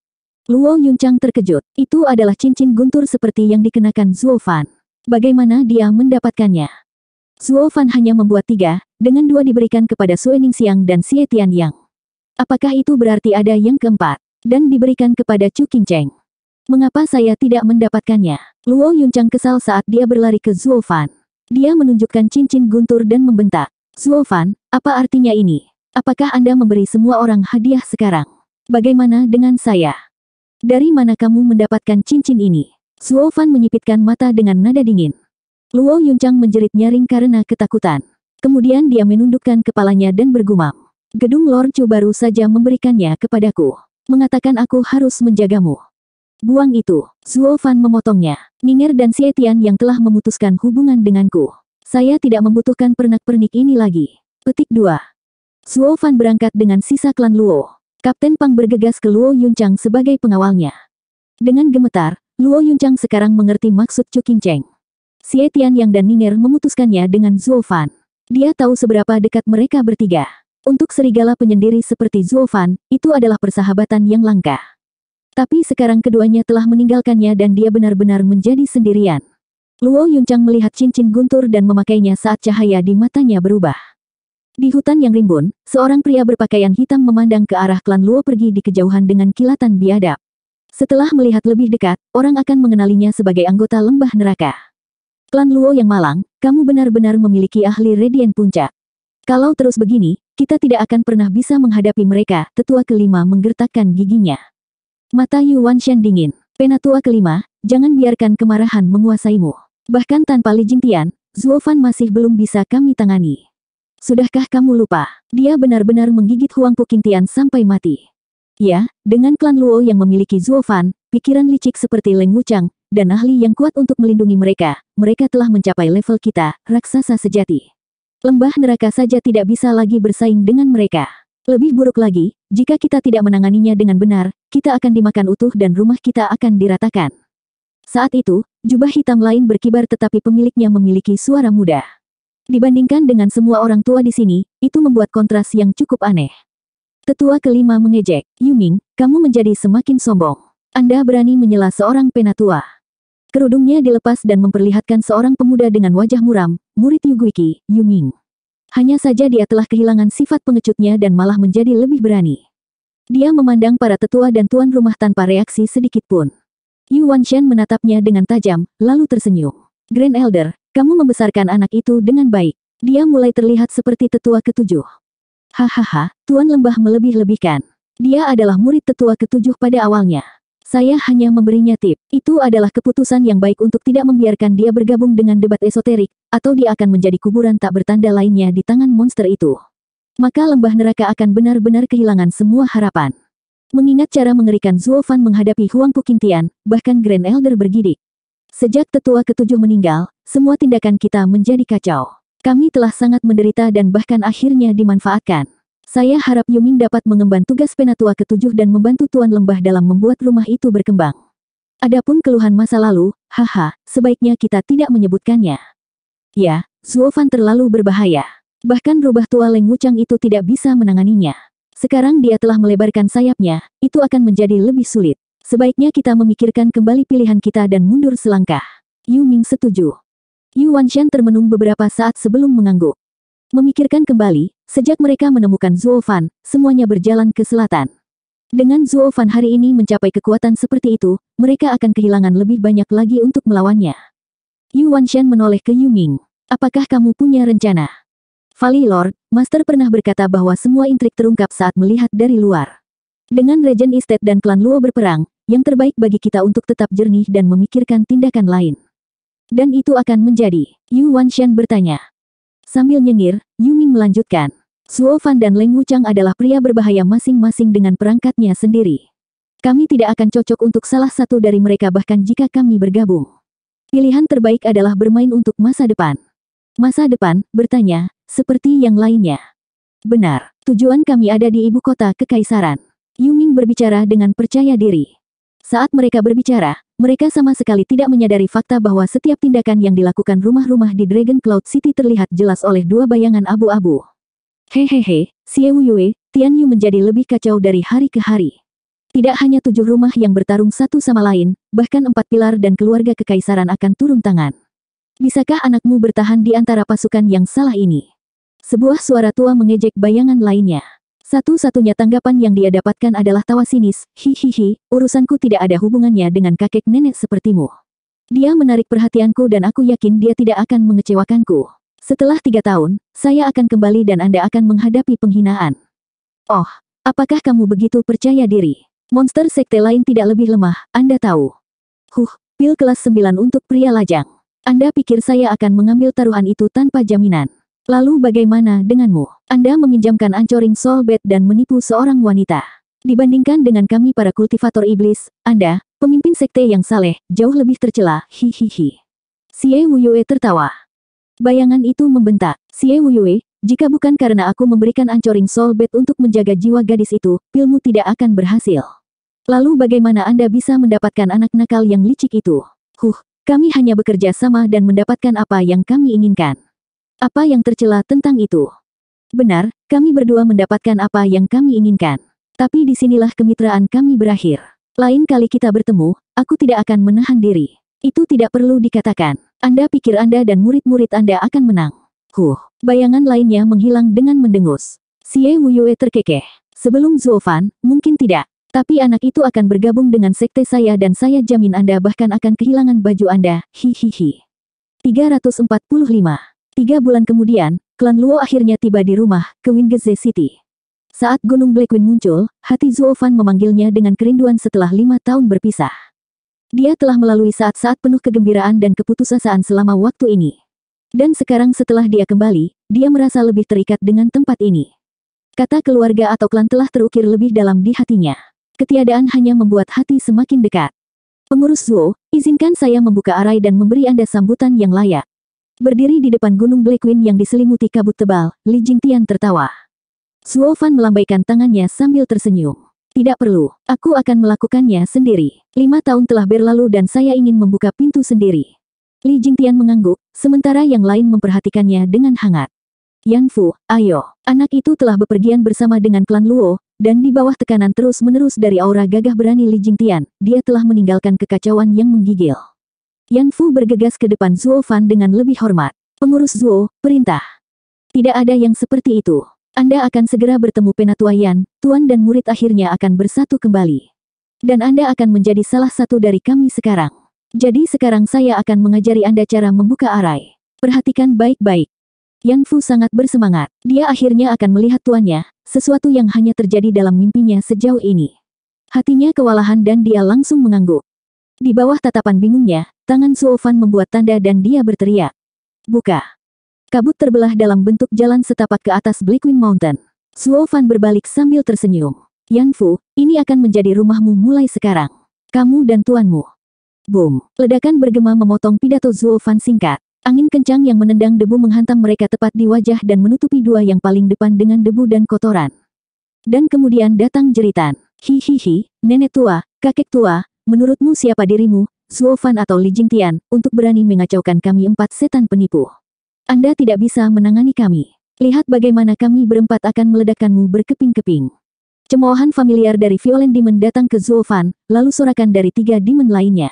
Luo Yunchang terkejut. Itu adalah cincin guntur seperti yang dikenakan Zuo Fan. Bagaimana dia mendapatkannya? Zuo Fan hanya membuat 3, dengan 2 diberikan kepada Sue Ningxiang dan Xie Tianyang. Apakah itu berarti ada yang keempat? Dan diberikan kepada Chu Qingcheng. Mengapa saya tidak mendapatkannya? Luo Yunchang kesal saat dia berlari ke Zuo Fan. Dia menunjukkan cincin guntur dan membentak. Zuo Fan, apa artinya ini? Apakah Anda memberi semua orang hadiah sekarang? Bagaimana dengan saya? Dari mana kamu mendapatkan cincin ini? Zuo Fan menyipitkan mata dengan nada dingin. Luo Yunchang menjerit nyaring karena ketakutan. Kemudian dia menundukkan kepalanya dan bergumam. Gedung Lord Chu baru saja memberikannya kepadaku. Mengatakan aku harus menjagamu. Buang itu. Zuo Fan memotongnya. Ning'er dan Xie Tian yang telah memutuskan hubungan denganku. Saya tidak membutuhkan pernak-pernik ini lagi. Petik 2. Zuo Fan berangkat dengan sisa klan Luo. Kapten Pang bergegas ke Luo Yunchang sebagai pengawalnya. Dengan gemetar, Luo Yunchang sekarang mengerti maksud Chu Qingcheng. Xie Tianyang dan Ning'er memutuskannya dengan Zuo Fan. Dia tahu seberapa dekat mereka bertiga. Untuk serigala penyendiri seperti Zuo Fan, itu adalah persahabatan yang langka. Tapi sekarang keduanya telah meninggalkannya dan dia benar-benar menjadi sendirian. Luo Yunchang melihat cincin guntur dan memakainya saat cahaya di matanya berubah. Di hutan yang rimbun, seorang pria berpakaian hitam memandang ke arah klan Luo pergi di kejauhan dengan kilatan biadab. Setelah melihat lebih dekat, orang akan mengenalinya sebagai anggota lembah neraka. Klan Luo yang malang, kamu benar-benar memiliki ahli Radiant Puncak. Kalau terus begini, kita tidak akan pernah bisa menghadapi mereka, tetua kelima menggertakkan giginya. Mata Yu Wanshan dingin. Penatua kelima, jangan biarkan kemarahan menguasaimu. Bahkan tanpa Li Jingtian, Zuo Fan masih belum bisa kami tangani. Sudahkah kamu lupa? Dia benar-benar menggigit Huang Pu Qingtian sampai mati. Ya, dengan klan Luo yang memiliki Zuo Fan, pikiran licik seperti Leng Wuchang, dan ahli yang kuat untuk melindungi mereka, mereka telah mencapai level kita, raksasa sejati. Lembah neraka saja tidak bisa lagi bersaing dengan mereka. Lebih buruk lagi, jika kita tidak menanganinya dengan benar, kita akan dimakan utuh dan rumah kita akan diratakan. Saat itu, jubah hitam lain berkibar tetapi pemiliknya memiliki suara muda. Dibandingkan dengan semua orang tua di sini, itu membuat kontras yang cukup aneh. Tetua kelima mengejek, Yuming, kamu menjadi semakin sombong. Anda berani menyela seorang penatua. Kerudungnya dilepas dan memperlihatkan seorang pemuda dengan wajah muram, murid Yu Guiqi, Yuming. Hanya saja dia telah kehilangan sifat pengecutnya dan malah menjadi lebih berani. Dia memandang para tetua dan tuan rumah tanpa reaksi sedikit pun. Yu Wanshan menatapnya dengan tajam, lalu tersenyum. Grand Elder, kamu membesarkan anak itu dengan baik. Dia mulai terlihat seperti tetua ketujuh. Hahaha, Tuan Lembah melebih-lebihkan. Dia adalah murid tetua ketujuh pada awalnya. Saya hanya memberinya tip. Itu adalah keputusan yang baik untuk tidak membiarkan dia bergabung dengan debat esoterik, atau dia akan menjadi kuburan tak bertanda lainnya di tangan monster itu. Maka lembah neraka akan benar-benar kehilangan semua harapan. Mengingat cara mengerikan Zuo Fan menghadapi Huang Pu Qingtian, bahkan Grand Elder bergidik. Sejak tetua ketujuh meninggal, semua tindakan kita menjadi kacau. Kami telah sangat menderita dan bahkan akhirnya dimanfaatkan. Saya harap Yuming dapat mengemban tugas penatua ketujuh dan membantu Tuan Lembah dalam membuat rumah itu berkembang. Adapun keluhan masa lalu, haha, sebaiknya kita tidak menyebutkannya. Ya, Zuo Fan terlalu berbahaya. Bahkan rubah tua Leng Wuchang itu tidak bisa menanganinya. Sekarang dia telah melebarkan sayapnya, itu akan menjadi lebih sulit. Sebaiknya kita memikirkan kembali pilihan kita dan mundur selangkah. Yu Ming setuju. Yu Wanshan termenung beberapa saat sebelum mengangguk. Memikirkan kembali, sejak mereka menemukan Zuo Fan, semuanya berjalan ke selatan. Dengan Zuo Fan hari ini mencapai kekuatan seperti itu, mereka akan kehilangan lebih banyak lagi untuk melawannya. Yu Wanshan menoleh ke Yu Ming. Apakah kamu punya rencana? Valley Lord, Master pernah berkata bahwa semua intrik terungkap saat melihat dari luar. Dengan Regent Estate dan klan Luo berperang, yang terbaik bagi kita untuk tetap jernih dan memikirkan tindakan lain. Dan itu akan menjadi, Yu Wanshan bertanya. Sambil nyengir, Yu Ming melanjutkan. Zuo Fan dan Leng Wuchang adalah pria berbahaya masing-masing dengan perangkatnya sendiri. Kami tidak akan cocok untuk salah satu dari mereka bahkan jika kami bergabung. Pilihan terbaik adalah bermain untuk masa depan. Masa depan, bertanya, seperti yang lainnya. Benar, tujuan kami ada di ibu kota kekaisaran. Yu Ming berbicara dengan percaya diri. Saat mereka berbicara, mereka sama sekali tidak menyadari fakta bahwa setiap tindakan yang dilakukan rumah-rumah di Dragon Cloud City terlihat jelas oleh dua bayangan abu-abu. Hehehe, Xie Wuyue, Tian Yu menjadi lebih kacau dari hari ke hari. Tidak hanya 7 rumah yang bertarung satu sama lain, bahkan 4 pilar dan keluarga kekaisaran akan turun tangan. Bisakah anakmu bertahan di antara pasukan yang salah ini? Sebuah suara tua mengejek bayangan lainnya. Satu-satunya tanggapan yang dia dapatkan adalah tawa sinis, hihihi, urusanku tidak ada hubungannya dengan kakek nenek sepertimu. Dia menarik perhatianku dan aku yakin dia tidak akan mengecewakanku. Setelah 3 tahun, saya akan kembali dan Anda akan menghadapi penghinaan. Oh, apakah kamu begitu percaya diri? Monster sekte lain tidak lebih lemah, Anda tahu. Pil kelas 9 untuk pria lajang. Anda pikir saya akan mengambil taruhan itu tanpa jaminan? Lalu bagaimana denganmu? Anda meminjamkan ancoring soul bed dan menipu seorang wanita. Dibandingkan dengan kami para kultivator iblis, Anda, pemimpin sekte yang saleh, jauh lebih tercela, hihihi. Xie Wuyue tertawa. Bayangan itu membentak, Xie Wuyue, jika bukan karena aku memberikan ancoring soul bed untuk menjaga jiwa gadis itu, pilmu tidak akan berhasil. Lalu bagaimana Anda bisa mendapatkan anak nakal yang licik itu? Kami hanya bekerja sama dan mendapatkan apa yang kami inginkan. Apa yang tercela tentang itu? Benar, kami berdua mendapatkan apa yang kami inginkan. Tapi disinilah kemitraan kami berakhir. Lain kali kita bertemu, aku tidak akan menahan diri. Itu tidak perlu dikatakan. Anda pikir Anda dan murid-murid Anda akan menang. Bayangan lainnya menghilang dengan mendengus. Xie Wuyue terkekeh. Sebelum Zuo Fan, mungkin tidak. Tapi anak itu akan bergabung dengan sekte saya dan saya jamin Anda bahkan akan kehilangan baju Anda, hihihi. 345. 3 bulan kemudian, klan Luo akhirnya tiba di rumah, ke Wingeze City. Saat Gunung Blackwing muncul, hati Zuo Fan memanggilnya dengan kerinduan setelah 5 tahun berpisah. Dia telah melalui saat-saat penuh kegembiraan dan keputusasaan selama waktu ini. Dan sekarang setelah dia kembali, dia merasa lebih terikat dengan tempat ini. Kata keluarga atau klan telah terukir lebih dalam di hatinya. Ketiadaan hanya membuat hati semakin dekat. Pengurus Zuo, izinkan saya membuka arai dan memberi Anda sambutan yang layak. Berdiri di depan Gunung Blackwing yang diselimuti kabut tebal, Li Jingtian tertawa. Zuo Fan melambaikan tangannya sambil tersenyum. Tidak perlu, aku akan melakukannya sendiri. 5 tahun telah berlalu dan saya ingin membuka pintu sendiri. Li Jingtian mengangguk, sementara yang lain memperhatikannya dengan hangat. Yan Fu, ayo. Anak itu telah bepergian bersama dengan klan Luo, dan di bawah tekanan terus-menerus dari aura gagah berani Li Jingtian, dia telah meninggalkan kekacauan yang menggigil. Yan Fu bergegas ke depan Zuo Fan dengan lebih hormat. Pengurus Zuo, perintah. Tidak ada yang seperti itu. Anda akan segera bertemu Penatua Yan, Tuan dan murid akhirnya akan bersatu kembali. Dan Anda akan menjadi salah satu dari kami sekarang. Jadi sekarang saya akan mengajari Anda cara membuka arai. Perhatikan baik-baik. Yan Fu sangat bersemangat. Dia akhirnya akan melihat tuannya, sesuatu yang hanya terjadi dalam mimpinya sejauh ini. Hatinya kewalahan dan dia langsung mengangguk. Di bawah tatapan bingungnya, tangan Zuo Fan membuat tanda dan dia berteriak. Buka. Kabut terbelah dalam bentuk jalan setapak ke atas Blackwing Mountain. Zuo Fan berbalik sambil tersenyum. Yan Fu, ini akan menjadi rumahmu mulai sekarang. Kamu dan tuanmu. Boom. Ledakan bergema memotong pidato Zuo Fan singkat. Angin kencang yang menendang debu menghantam mereka tepat di wajah dan menutupi dua yang paling depan dengan debu dan kotoran. Dan kemudian datang jeritan. Hihihi, nenek tua, kakek tua, menurutmu siapa dirimu, Zuo Fan atau Li Jingtian, untuk berani mengacaukan kami 4 setan penipu? Anda tidak bisa menangani kami. Lihat bagaimana kami berempat akan meledakkanmu berkeping-keping. Cemoohan familiar dari Violent Demon datang ke Zuo Fan, lalu sorakan dari 3 demon lainnya.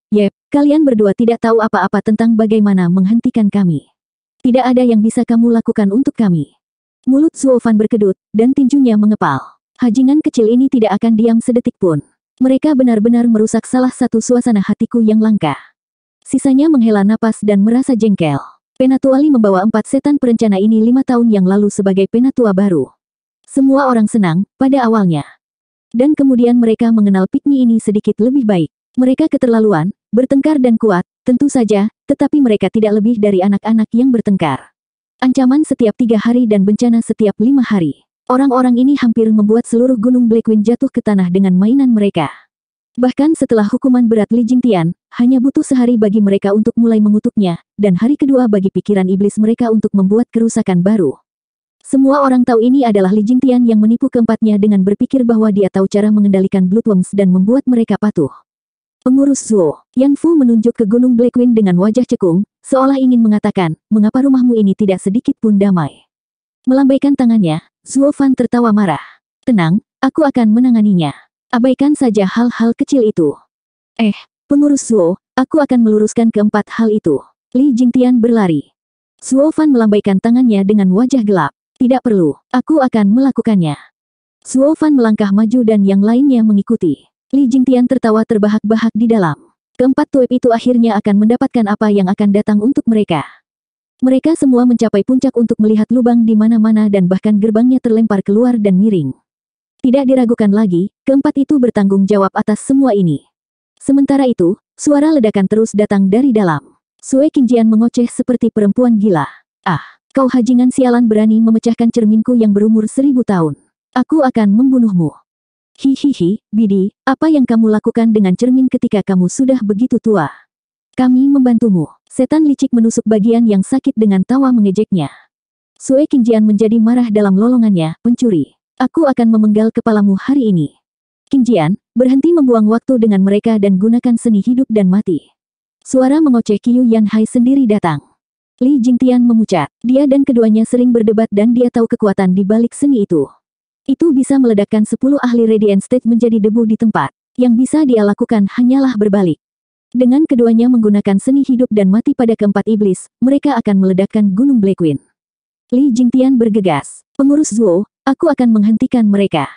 Yep, kalian berdua tidak tahu apa-apa tentang bagaimana menghentikan kami. Tidak ada yang bisa kamu lakukan untuk kami. Mulut Zuo Fan berkedut, dan tinjunya mengepal. Hajingan kecil ini tidak akan diam sedetik pun. Mereka benar-benar merusak salah satu suasana hatiku yang langka. Sisanya menghela napas dan merasa jengkel. Penatuali membawa 4 setan perencana ini 5 tahun yang lalu sebagai penatua baru. Semua orang senang pada awalnya. Dan kemudian mereka mengenal Pikmi ini sedikit lebih baik. Mereka keterlaluan, bertengkar dan kuat, tentu saja, tetapi mereka tidak lebih dari anak-anak yang bertengkar. Ancaman setiap 3 hari dan bencana setiap 5 hari. Orang-orang ini hampir membuat seluruh gunung Blackwing jatuh ke tanah dengan mainan mereka. Bahkan setelah hukuman berat Li Jingtian, hanya butuh sehari bagi mereka untuk mulai mengutuknya, dan hari kedua bagi pikiran iblis mereka untuk membuat kerusakan baru. Semua orang tahu ini adalah Li Jingtian yang menipu keempatnya dengan berpikir bahwa dia tahu cara mengendalikan Bloodworms dan membuat mereka patuh. Pengurus Zuo, Yan Fu menunjuk ke gunung Blackwing dengan wajah cekung, seolah ingin mengatakan, mengapa rumahmu ini tidak sedikit pun damai. Melambaikan tangannya, Zuo Fan tertawa marah. Tenang, aku akan menanganinya. Abaikan saja hal-hal kecil itu. Pengurus Zuo, aku akan meluruskan keempat hal itu. Li Jingtian berlari. Zuo Fan melambaikan tangannya dengan wajah gelap. Tidak perlu, aku akan melakukannya. Zuo Fan melangkah maju dan yang lainnya mengikuti. Li Jingtian tertawa terbahak-bahak di dalam. Keempat tuip itu akhirnya akan mendapatkan apa yang akan datang untuk mereka. Mereka semua mencapai puncak untuk melihat lubang di mana-mana dan bahkan gerbangnya terlempar keluar dan miring. Tidak diragukan lagi, keempat itu bertanggung jawab atas semua ini. Sementara itu, suara ledakan terus datang dari dalam. Sue Qingjian mengoceh seperti perempuan gila. Kau hajingan sialan berani memecahkan cerminku yang berumur 1000 tahun. Aku akan membunuhmu. Hihihi, Bidi, apa yang kamu lakukan dengan cermin ketika kamu sudah begitu tua? Kami membantumu. Setan licik menusuk bagian yang sakit dengan tawa mengejeknya. Sue Qingjian menjadi marah dalam lolongannya, pencuri. Aku akan memenggal kepalamu hari ini. Qingjian, berhenti membuang waktu dengan mereka dan gunakan seni hidup dan mati. Suara mengoceh Qiu Yanhai sendiri datang. Li Jingtian memucat. Dia dan keduanya sering berdebat dan dia tahu kekuatan di balik seni itu. Itu bisa meledakkan 10 ahli Radiant Stage menjadi debu di tempat. Yang bisa dia lakukan hanyalah berbalik. Dengan keduanya menggunakan seni hidup dan mati pada keempat iblis, mereka akan meledakkan gunung Blackwing. Li Jingtian bergegas. Pengurus Zuo, aku akan menghentikan mereka.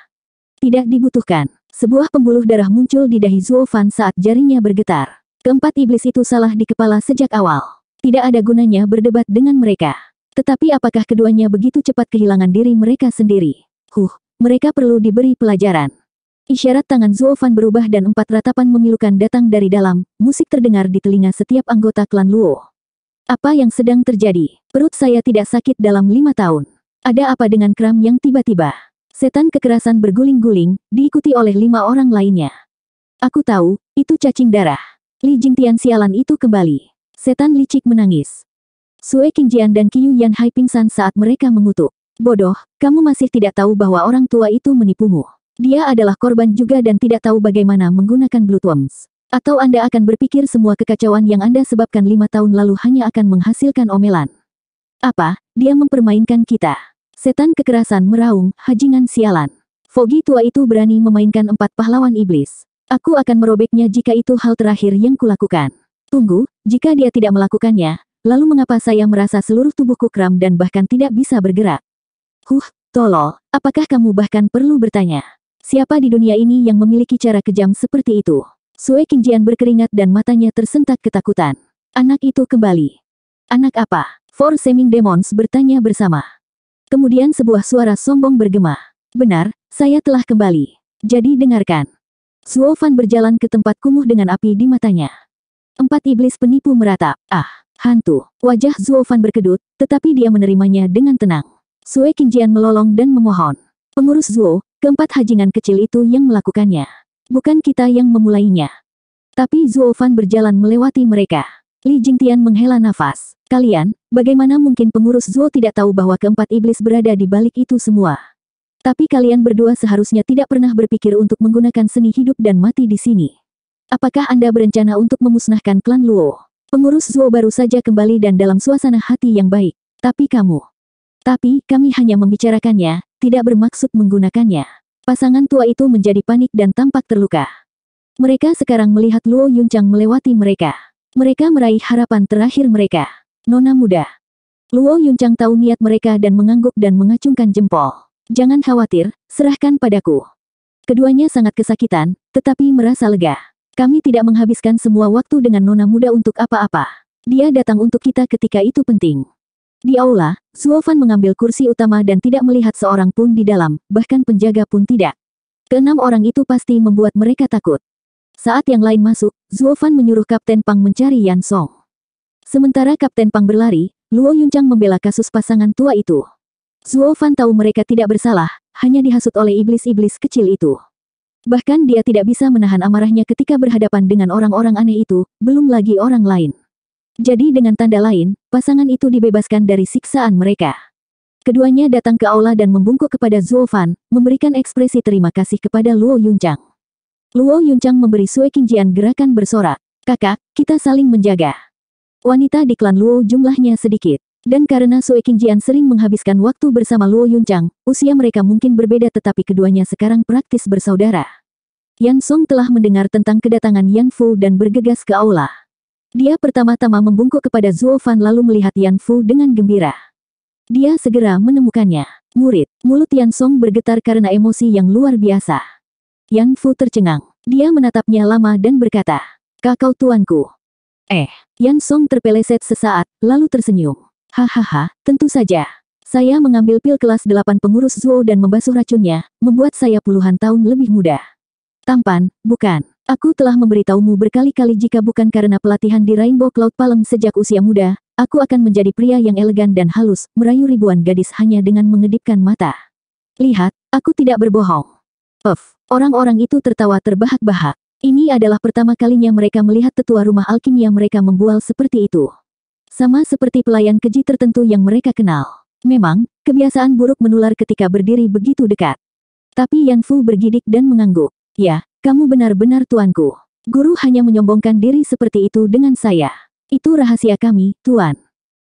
Tidak dibutuhkan. Sebuah pembuluh darah muncul di dahi Zuo Fan saat jarinya bergetar. Keempat iblis itu salah di kepala sejak awal. Tidak ada gunanya berdebat dengan mereka. Tetapi apakah keduanya begitu cepat kehilangan diri mereka sendiri? Mereka perlu diberi pelajaran. Isyarat tangan Zuo Fan berubah dan 4 ratapan memilukan datang dari dalam, musik terdengar di telinga setiap anggota klan Luo. Apa yang sedang terjadi? Perut saya tidak sakit dalam 5 tahun. Ada apa dengan kram yang tiba-tiba? Setan kekerasan berguling-guling, diikuti oleh 5 orang lainnya. Aku tahu, itu cacing darah. Li Jingtian sialan itu kembali. Setan licik menangis. Sue Qingjian dan Qiu Yanhai pingsan saat mereka mengutuk. Bodoh, kamu masih tidak tahu bahwa orang tua itu menipumu. Dia adalah korban juga dan tidak tahu bagaimana menggunakan Bloodworms. Atau Anda akan berpikir semua kekacauan yang Anda sebabkan 5 tahun lalu hanya akan menghasilkan omelan. Apa, dia mempermainkan kita? Setan kekerasan meraung, hajingan sialan. Foggy tua itu berani memainkan 4 pahlawan iblis. Aku akan merobeknya jika itu hal terakhir yang kulakukan. Tunggu, jika dia tidak melakukannya, lalu mengapa saya merasa seluruh tubuhku kram dan bahkan tidak bisa bergerak? Tolol, apakah kamu bahkan perlu bertanya? Siapa di dunia ini yang memiliki cara kejam seperti itu? Sue Qingjian berkeringat dan matanya tersentak ketakutan. Anak itu kembali. Anak apa? Four Seming Demons bertanya bersama. Kemudian sebuah suara sombong bergema. Benar, saya telah kembali. Jadi dengarkan. Zuo Fan berjalan ke tempat kumuh dengan api di matanya. 4 iblis penipu meratap. Hantu. Wajah Zuo Fan berkedut, tetapi dia menerimanya dengan tenang. Sue Qingjian melolong dan memohon. Pengurus Zuo, keempat hajingan kecil itu yang melakukannya. Bukan kita yang memulainya. Tapi Zuo Fan berjalan melewati mereka. Li Jingtian menghela nafas. Kalian, bagaimana mungkin pengurus Zuo tidak tahu bahwa keempat iblis berada di balik itu semua? Tapi kalian berdua seharusnya tidak pernah berpikir untuk menggunakan seni hidup dan mati di sini. Apakah Anda berencana untuk memusnahkan klan Luo? Pengurus Zuo baru saja kembali dan dalam suasana hati yang baik. Tapi kami hanya membicarakannya, tidak bermaksud menggunakannya. Pasangan tua itu menjadi panik dan tampak terluka. Mereka sekarang melihat Luo Yunchang melewati mereka. Mereka meraih harapan terakhir mereka. Nona muda. Luo Yunchang tahu niat mereka dan mengangguk dan mengacungkan jempol. Jangan khawatir, serahkan padaku. Keduanya sangat kesakitan, tetapi merasa lega. Kami tidak menghabiskan semua waktu dengan nona muda untuk apa-apa. Dia datang untuk kita ketika itu penting. Di aula, Zuofan mengambil kursi utama dan tidak melihat seorang pun di dalam, bahkan penjaga pun tidak. Keenam orang itu pasti membuat mereka takut. Saat yang lain masuk, Zuofan menyuruh Kapten Pang mencari Yan Song. Sementara Kapten Pang berlari, Luo Yunchang membela kasus pasangan tua itu. Zuofan tahu mereka tidak bersalah, hanya dihasut oleh iblis-iblis kecil itu. Bahkan dia tidak bisa menahan amarahnya ketika berhadapan dengan orang-orang aneh itu, belum lagi orang lain. Jadi dengan tanda lain, pasangan itu dibebaskan dari siksaan mereka. Keduanya datang ke aula dan membungkuk kepada Zuofan, memberikan ekspresi terima kasih kepada Luo Yunchang. Luo Yunchang memberi Sue Qingjian gerakan bersorak. Kakak, kita saling menjaga. Wanita di klan Luo jumlahnya sedikit. Dan karena Sue Qingjian sering menghabiskan waktu bersama Luo Yunchang, usia mereka mungkin berbeda tetapi keduanya sekarang praktis bersaudara. Yan Song telah mendengar tentang kedatangan Yan Fu dan bergegas ke aula. Dia pertama-tama membungkuk kepada Zuofan lalu melihat Yan Fu dengan gembira. Dia segera menemukannya. Mulut Yan Song bergetar karena emosi yang luar biasa. Yan Fu tercengang. Dia menatapnya lama dan berkata, "Kakau tuanku." Yan Song terpeleset sesaat, lalu tersenyum. Hahaha, tentu saja. Saya mengambil pil kelas 8 pengurus Zuo dan membasuh racunnya, membuat saya puluhan tahun lebih muda. Tampan, bukan? Aku telah memberitahumu berkali-kali jika bukan karena pelatihan di Rainbow Cloud Palm sejak usia muda, aku akan menjadi pria yang elegan dan halus, merayu ribuan gadis hanya dengan mengedipkan mata. Lihat, aku tidak berbohong. Orang-orang itu tertawa terbahak-bahak. Ini adalah pertama kalinya mereka melihat tetua rumah alkimia mereka membual seperti itu. Sama seperti pelayan keji tertentu yang mereka kenal. Memang, kebiasaan buruk menular ketika berdiri begitu dekat. Tapi Yan Fu bergidik dan mengangguk. Ya, kamu benar-benar tuanku. Guru hanya menyombongkan diri seperti itu dengan saya. Itu rahasia kami, tuan.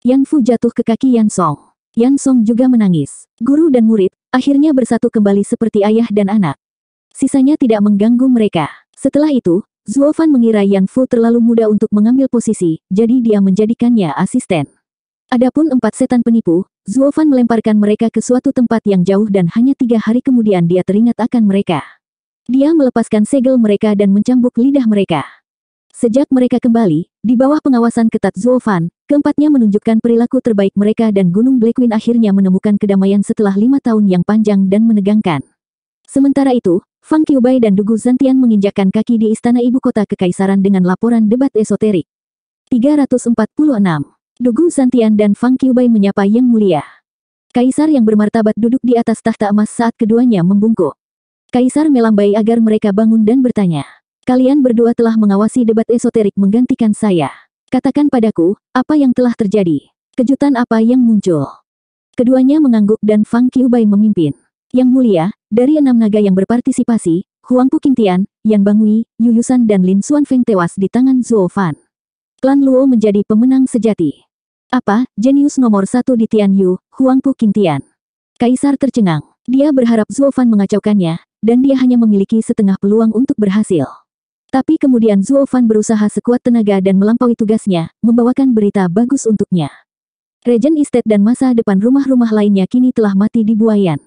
Yan Fu jatuh ke kaki Yan Song. Yan Song juga menangis. Guru dan murid, akhirnya bersatu kembali seperti ayah dan anak. Sisanya tidak mengganggu mereka. Setelah itu, Zuofan mengira Yan Fu terlalu muda untuk mengambil posisi, jadi dia menjadikannya asisten. Adapun 4 setan penipu, Zuofan melemparkan mereka ke suatu tempat yang jauh dan hanya 3 hari kemudian dia teringat akan mereka. Dia melepaskan segel mereka dan mencambuk lidah mereka. Sejak mereka kembali, di bawah pengawasan ketat Zuofan, keempatnya menunjukkan perilaku terbaik mereka dan Gunung Blackwing akhirnya menemukan kedamaian setelah 5 tahun yang panjang dan menegangkan. Sementara itu, Fang Qiubai dan Dugu Zantian menginjakkan kaki di istana ibu kota kekaisaran dengan laporan debat esoterik. 346. Dugu Zantian dan Fang Qiubai menyapa Yang Mulia. Kaisar yang bermartabat duduk di atas tahta emas saat keduanya membungkuk. Kaisar melambai agar mereka bangun dan bertanya. Kalian berdua telah mengawasi debat esoterik menggantikan saya. Katakan padaku, apa yang telah terjadi? Kejutan apa yang muncul? Keduanya mengangguk dan Fang Qiubai memimpin. Yang Mulia, dari 6 naga yang berpartisipasi, Huangpu Qingtian, Yan Bangui, Yu Yusan dan Lin Xuanfeng tewas di tangan Zuofan. Klan Luo menjadi pemenang sejati. Apa, jenius nomor 1 di Tianyu, Huangpu Qingtian? Kaisar tercengang. Dia berharap Zuofan mengacaukannya, dan dia hanya memiliki setengah peluang untuk berhasil. Tapi kemudian Zuofan berusaha sekuat tenaga dan melampaui tugasnya, membawakan berita bagus untuknya. Regen Estate dan masa depan rumah-rumah lainnya kini telah mati di buayan.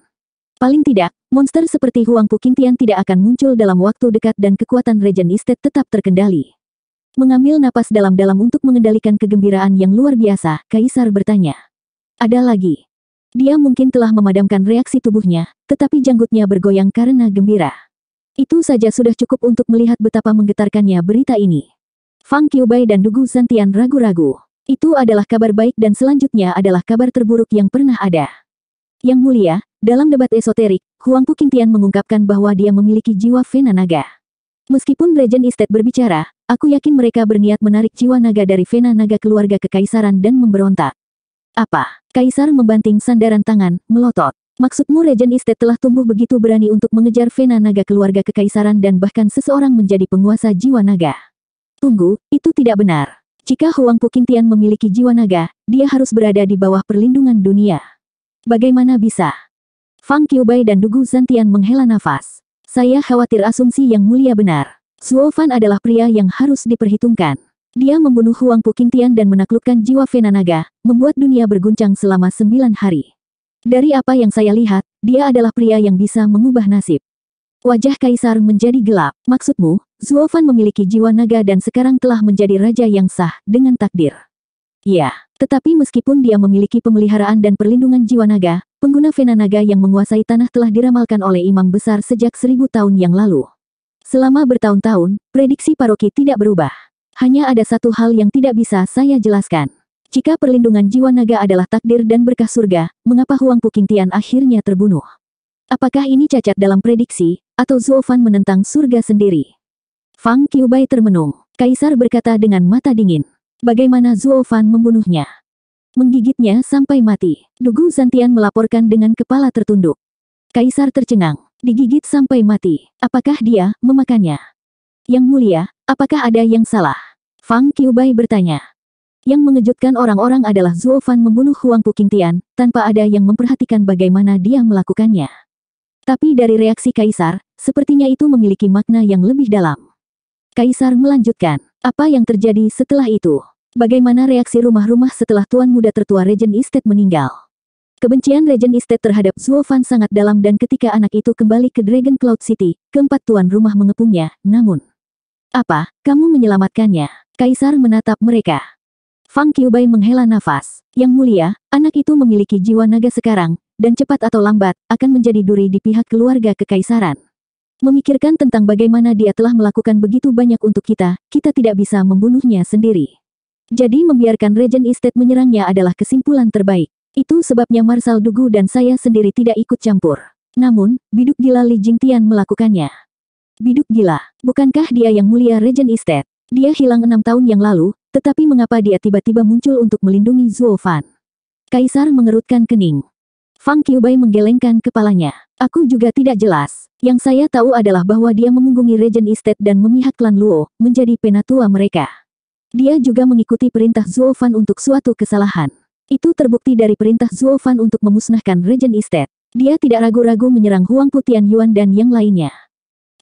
Paling tidak, monster seperti Huangpu Qingtian tidak akan muncul dalam waktu dekat dan kekuatan Regen Estate tetap terkendali. Mengambil napas dalam-dalam untuk mengendalikan kegembiraan yang luar biasa, Kaisar bertanya. Ada lagi. Dia mungkin telah memadamkan reaksi tubuhnya, tetapi janggutnya bergoyang karena gembira. Itu saja sudah cukup untuk melihat betapa menggetarkannya berita ini. Fang Qiubai dan Dugu Zantian ragu-ragu. Itu adalah kabar baik dan selanjutnya adalah kabar terburuk yang pernah ada. Yang Mulia, dalam debat esoterik, Huangpu Qingtian mengungkapkan bahwa dia memiliki jiwa Vena Naga. Meskipun Regen Estate berbicara, aku yakin mereka berniat menarik jiwa naga dari Vena Naga keluarga kekaisaran dan memberontak. Apa? Kaisar membanting sandaran tangan, melotot. Maksudmu Regen Estate telah tumbuh begitu berani untuk mengejar Vena Naga keluarga kekaisaran dan bahkan seseorang menjadi penguasa jiwa naga? Tunggu, itu tidak benar. Jika Huangpu Qingtian memiliki jiwa naga, dia harus berada di bawah perlindungan dunia. Bagaimana bisa? Fang Qiubai dan Dugu Zantian menghela nafas. Saya khawatir asumsi Yang Mulia benar. Zuofan adalah pria yang harus diperhitungkan. Dia membunuh Huangpu Qingtian dan menaklukkan jiwa Vena Naga, membuat dunia berguncang selama 9 hari. Dari apa yang saya lihat, dia adalah pria yang bisa mengubah nasib. Wajah Kaisar menjadi gelap. Maksudmu, Zuo Fan memiliki jiwa naga dan sekarang telah menjadi raja yang sah dengan takdir. Ya, tetapi meskipun dia memiliki pemeliharaan dan perlindungan jiwa naga, pengguna vena naga yang menguasai tanah telah diramalkan oleh imam besar sejak 1000 tahun yang lalu. Selama bertahun-tahun, prediksi paroki tidak berubah. Hanya ada satu hal yang tidak bisa saya jelaskan. Jika perlindungan jiwa naga adalah takdir dan berkah surga, mengapa Huang Puqingtian akhirnya terbunuh? Apakah ini cacat dalam prediksi, atau Zuo Fan menentang surga sendiri? Fang Qiubai termenung. Kaisar berkata dengan mata dingin. Bagaimana Zuo Fan membunuhnya? Menggigitnya sampai mati. Dugu Zantian melaporkan dengan kepala tertunduk. Kaisar tercengang. Digigit sampai mati. Apakah dia memakannya? Yang mulia, apakah ada yang salah? Fang Qiubai bertanya. Yang mengejutkan orang-orang adalah Zuo Fan membunuh Huang Puqingtian, tanpa ada yang memperhatikan bagaimana dia melakukannya. Tapi dari reaksi Kaisar, sepertinya itu memiliki makna yang lebih dalam. Kaisar melanjutkan, apa yang terjadi setelah itu? Bagaimana reaksi rumah-rumah setelah tuan muda tertua Regent Estate meninggal? Kebencian Regent Estate terhadap Zuo Fan sangat dalam dan ketika anak itu kembali ke Dragon Cloud City, keempat tuan rumah mengepungnya, namun... Apa, kamu menyelamatkannya? Kaisar menatap mereka. Fang Qiubai menghela nafas. Yang mulia, anak itu memiliki jiwa naga sekarang, dan cepat atau lambat, akan menjadi duri di pihak keluarga kekaisaran. Memikirkan tentang bagaimana dia telah melakukan begitu banyak untuk kita, kita tidak bisa membunuhnya sendiri. Jadi membiarkan Regent Estate menyerangnya adalah kesimpulan terbaik. Itu sebabnya Marsal Dugu dan saya sendiri tidak ikut campur. Namun, biduk gila Li Jingtian melakukannya. Biduk gila, bukankah dia yang mulia Regent Estate? Dia hilang 6 tahun yang lalu, tetapi mengapa dia tiba-tiba muncul untuk melindungi Zuo Fan? Kaisar mengerutkan kening. Fang Qiubai menggelengkan kepalanya. Aku juga tidak jelas. Yang saya tahu adalah bahwa dia memunggungi Regent Estate dan memihak klan Luo, menjadi penatua mereka. Dia juga mengikuti perintah Zuo Fan untuk suatu kesalahan. Itu terbukti dari perintah Zuo Fan untuk memusnahkan Regent Estate. Dia tidak ragu-ragu menyerang Huang Putian Yuan dan yang lainnya.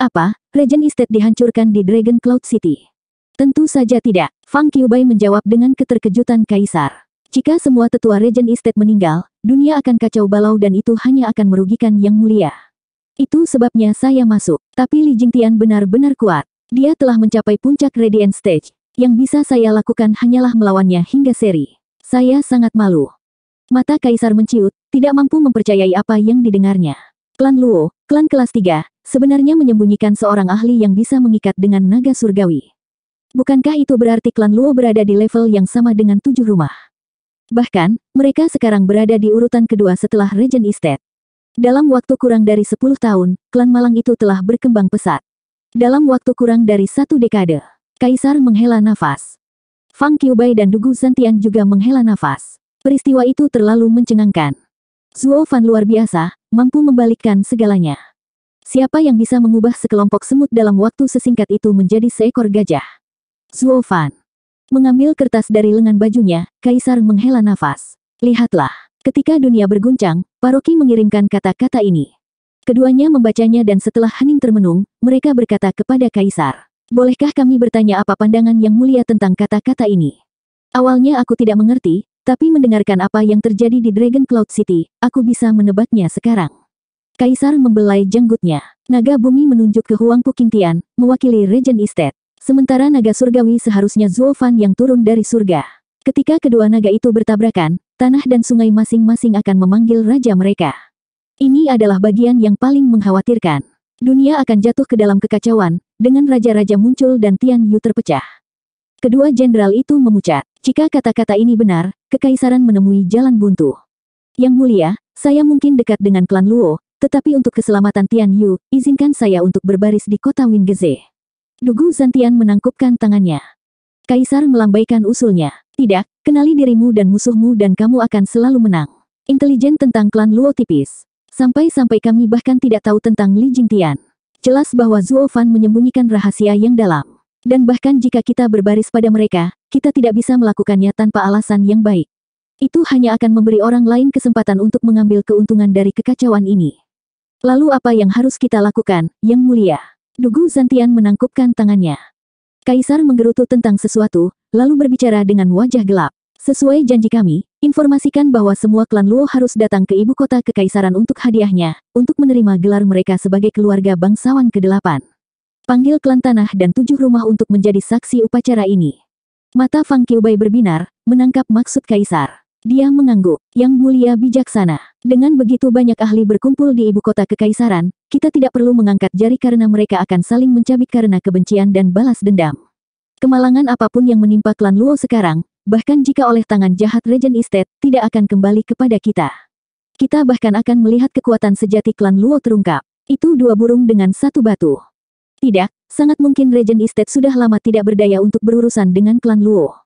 Apa, Regent Estate dihancurkan di Dragon Cloud City? Tentu saja tidak, Fang Qiubai menjawab dengan keterkejutan Kaisar. Jika semua tetua Regent Estate meninggal, dunia akan kacau balau dan itu hanya akan merugikan Yang Mulia. Itu sebabnya saya masuk, tapi Li Jingtian benar-benar kuat. Dia telah mencapai puncak Radiant Stage. Yang bisa saya lakukan hanyalah melawannya hingga seri. Saya sangat malu. Mata Kaisar menciut, tidak mampu mempercayai apa yang didengarnya. Klan Luo, klan kelas 3, sebenarnya menyembunyikan seorang ahli yang bisa mengikat dengan naga surgawi. Bukankah itu berarti klan Luo berada di level yang sama dengan 7 rumah? Bahkan, mereka sekarang berada di urutan kedua setelah Regent Estate. Dalam waktu kurang dari 10 tahun, klan Malang itu telah berkembang pesat. Dalam waktu kurang dari 1 dekade, Kaisar menghela nafas. Fang Qiubai dan Dugu Zantian juga menghela nafas. Peristiwa itu terlalu mencengangkan. Zuo Fan luar biasa, mampu membalikkan segalanya. Siapa yang bisa mengubah sekelompok semut dalam waktu sesingkat itu menjadi seekor gajah? Zuo Fan mengambil kertas dari lengan bajunya, Kaisar menghela nafas. Lihatlah, ketika dunia berguncang, paroki mengirimkan kata-kata ini. Keduanya membacanya dan setelah hening termenung, mereka berkata kepada Kaisar, bolehkah kami bertanya apa pandangan Yang Mulia tentang kata-kata ini? Awalnya aku tidak mengerti, tapi mendengarkan apa yang terjadi di Dragon Cloud City, aku bisa menebaknya sekarang. Kaisar membelai jenggotnya. Naga bumi menunjuk ke Huang Puqingtian, mewakili Regent Estate. Sementara naga surgawi seharusnya Zuo Fan yang turun dari surga. Ketika kedua naga itu bertabrakan, tanah dan sungai masing-masing akan memanggil raja mereka. Ini adalah bagian yang paling mengkhawatirkan. Dunia akan jatuh ke dalam kekacauan, dengan raja-raja muncul dan Tian Yu terpecah. Kedua jenderal itu memucat. Jika kata-kata ini benar, kekaisaran menemui jalan buntu. Yang Mulia, saya mungkin dekat dengan klan Luo, tetapi untuk keselamatan Tian Yu, izinkan saya untuk berbaris di kota Wingeze. Dugu Zantian menangkupkan tangannya. Kaisar melambaikan usulnya. Tidak, kenali dirimu dan musuhmu dan kamu akan selalu menang. Intelijen tentang klan Luo tipis. Sampai-sampai kami bahkan tidak tahu tentang Li Jingtian. Jelas bahwa Zuo Fan menyembunyikan rahasia yang dalam. Dan bahkan jika kita berbaris pada mereka, kita tidak bisa melakukannya tanpa alasan yang baik. Itu hanya akan memberi orang lain kesempatan untuk mengambil keuntungan dari kekacauan ini. Lalu apa yang harus kita lakukan, Yang Mulia? Dugu Zantian menangkupkan tangannya. Kaisar menggerutu tentang sesuatu, lalu berbicara dengan wajah gelap. Sesuai janji kami, Informasikan bahwa semua klan Luo harus datang ke ibu kota kekaisaran untuk hadiahnya, untuk menerima gelar mereka sebagai keluarga bangsawan ke-8. Panggil klan tanah dan 7 rumah untuk menjadi saksi upacara ini. Mata Fang Qiubai berbinar, menangkap maksud kaisar. Dia mengangguk, Yang Mulia bijaksana. Dengan begitu banyak ahli berkumpul di ibu kota kekaisaran, kita tidak perlu mengangkat jari karena mereka akan saling mencabik karena kebencian dan balas dendam. Kemalangan apapun yang menimpa klan Luo sekarang, bahkan jika oleh tangan jahat Regent Estate, tidak akan kembali kepada kita. Kita bahkan akan melihat kekuatan sejati klan Luo terungkap. Itu 2 burung dengan 1 batu. Tidak, sangat mungkin Regent Estate sudah lama tidak berdaya untuk berurusan dengan klan Luo.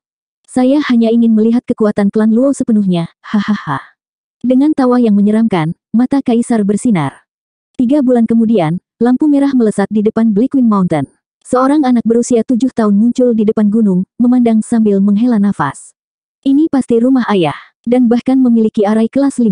Saya hanya ingin melihat kekuatan klan Luo sepenuhnya, hahaha. Dengan tawa yang menyeramkan, mata kaisar bersinar. 3 bulan kemudian, lampu merah melesat di depan Blackwing Mountain. Seorang anak berusia 7 tahun muncul di depan gunung, memandang sambil menghela nafas. Ini pasti rumah ayah, dan bahkan memiliki arai kelas 5.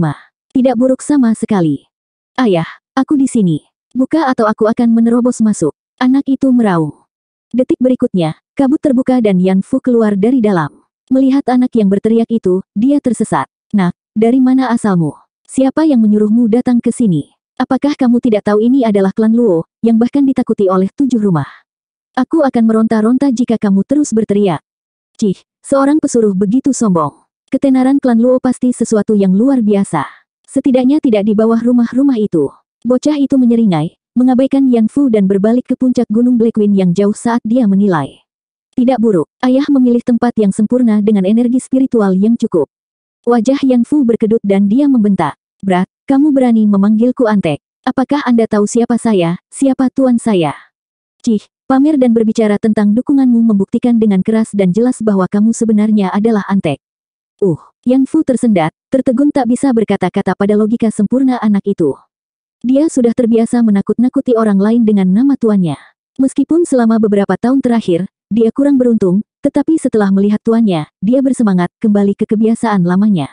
Tidak buruk sama sekali. Ayah, aku di sini. Buka atau aku akan menerobos masuk. Anak itu meraung. Detik berikutnya, kabut terbuka dan Yan Fu keluar dari dalam. Melihat anak yang berteriak itu, dia tersesat. Nak, dari mana asalmu? Siapa yang menyuruhmu datang ke sini? Apakah kamu tidak tahu ini adalah klan Luo, yang bahkan ditakuti oleh 7 rumah? Aku akan meronta-ronta jika kamu terus berteriak. Cih, seorang pesuruh begitu sombong. Ketenaran klan Luo pasti sesuatu yang luar biasa. Setidaknya tidak di bawah rumah-rumah itu. Bocah itu menyeringai, mengabaikan Yan Fu dan berbalik ke puncak gunung Blackwing yang jauh saat dia menilai. Tidak buruk, ayah memilih tempat yang sempurna dengan energi spiritual yang cukup. Wajah Yan Fu berkedut dan dia membentak. Brat, kamu berani memanggilku antek. Apakah Anda tahu siapa saya, siapa tuan saya? Cih, pamer dan berbicara tentang dukunganmu membuktikan dengan keras dan jelas bahwa kamu sebenarnya adalah antek. Yan Fu tersendat, tertegun tak bisa berkata-kata pada logika sempurna anak itu. Dia sudah terbiasa menakut-nakuti orang lain dengan nama tuannya. Meskipun selama beberapa tahun terakhir, dia kurang beruntung, tetapi setelah melihat tuannya, dia bersemangat kembali ke kebiasaan lamanya.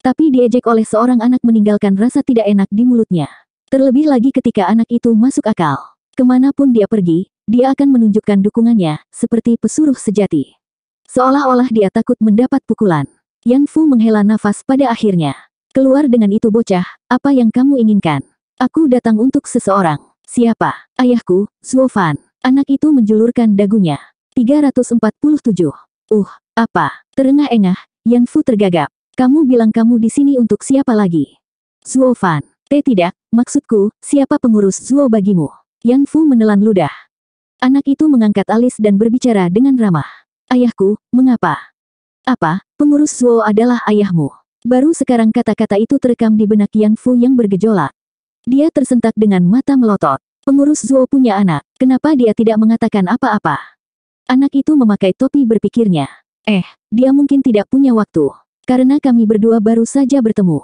Tapi diejek oleh seorang anak meninggalkan rasa tidak enak di mulutnya. Terlebih lagi ketika anak itu masuk akal. Kemanapun dia pergi, dia akan menunjukkan dukungannya, seperti pesuruh sejati. Seolah-olah dia takut mendapat pukulan. Yan Fu menghela nafas pada akhirnya. Keluar dengan itu bocah, apa yang kamu inginkan? Aku datang untuk seseorang. Siapa? Ayahku, Zuo Fan. Anak itu menjulurkan dagunya. 347. Apa? Terengah-engah, Yan Fu tergagap. Kamu bilang kamu di sini untuk siapa lagi? Zuo Fan. Tidak, maksudku, siapa pengurus Zuo bagimu? Yan Fu menelan ludah. Anak itu mengangkat alis dan berbicara dengan ramah. Ayahku, mengapa? Apa, pengurus Zuo adalah ayahmu? Baru sekarang kata-kata itu terekam di benak Yan Fu yang bergejolak. Dia tersentak dengan mata melotot. Pengurus Zuo punya anak, kenapa dia tidak mengatakan apa-apa? Anak itu memakai topi berpikirnya. Dia mungkin tidak punya waktu. Karena kami berdua baru saja bertemu.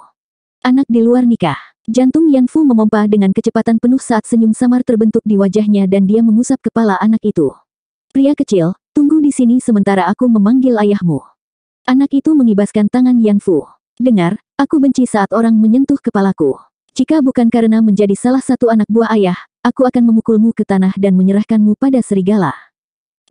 Anak di luar nikah. Jantung Yan Fu memompa dengan kecepatan penuh saat senyum samar terbentuk di wajahnya dan dia mengusap kepala anak itu. Pria kecil, tunggu di sini sementara aku memanggil ayahmu. Anak itu mengibaskan tangan Yan Fu. Dengar, aku benci saat orang menyentuh kepalaku. Jika bukan karena menjadi salah satu anak buah ayah, aku akan memukulmu ke tanah dan menyerahkanmu pada serigala.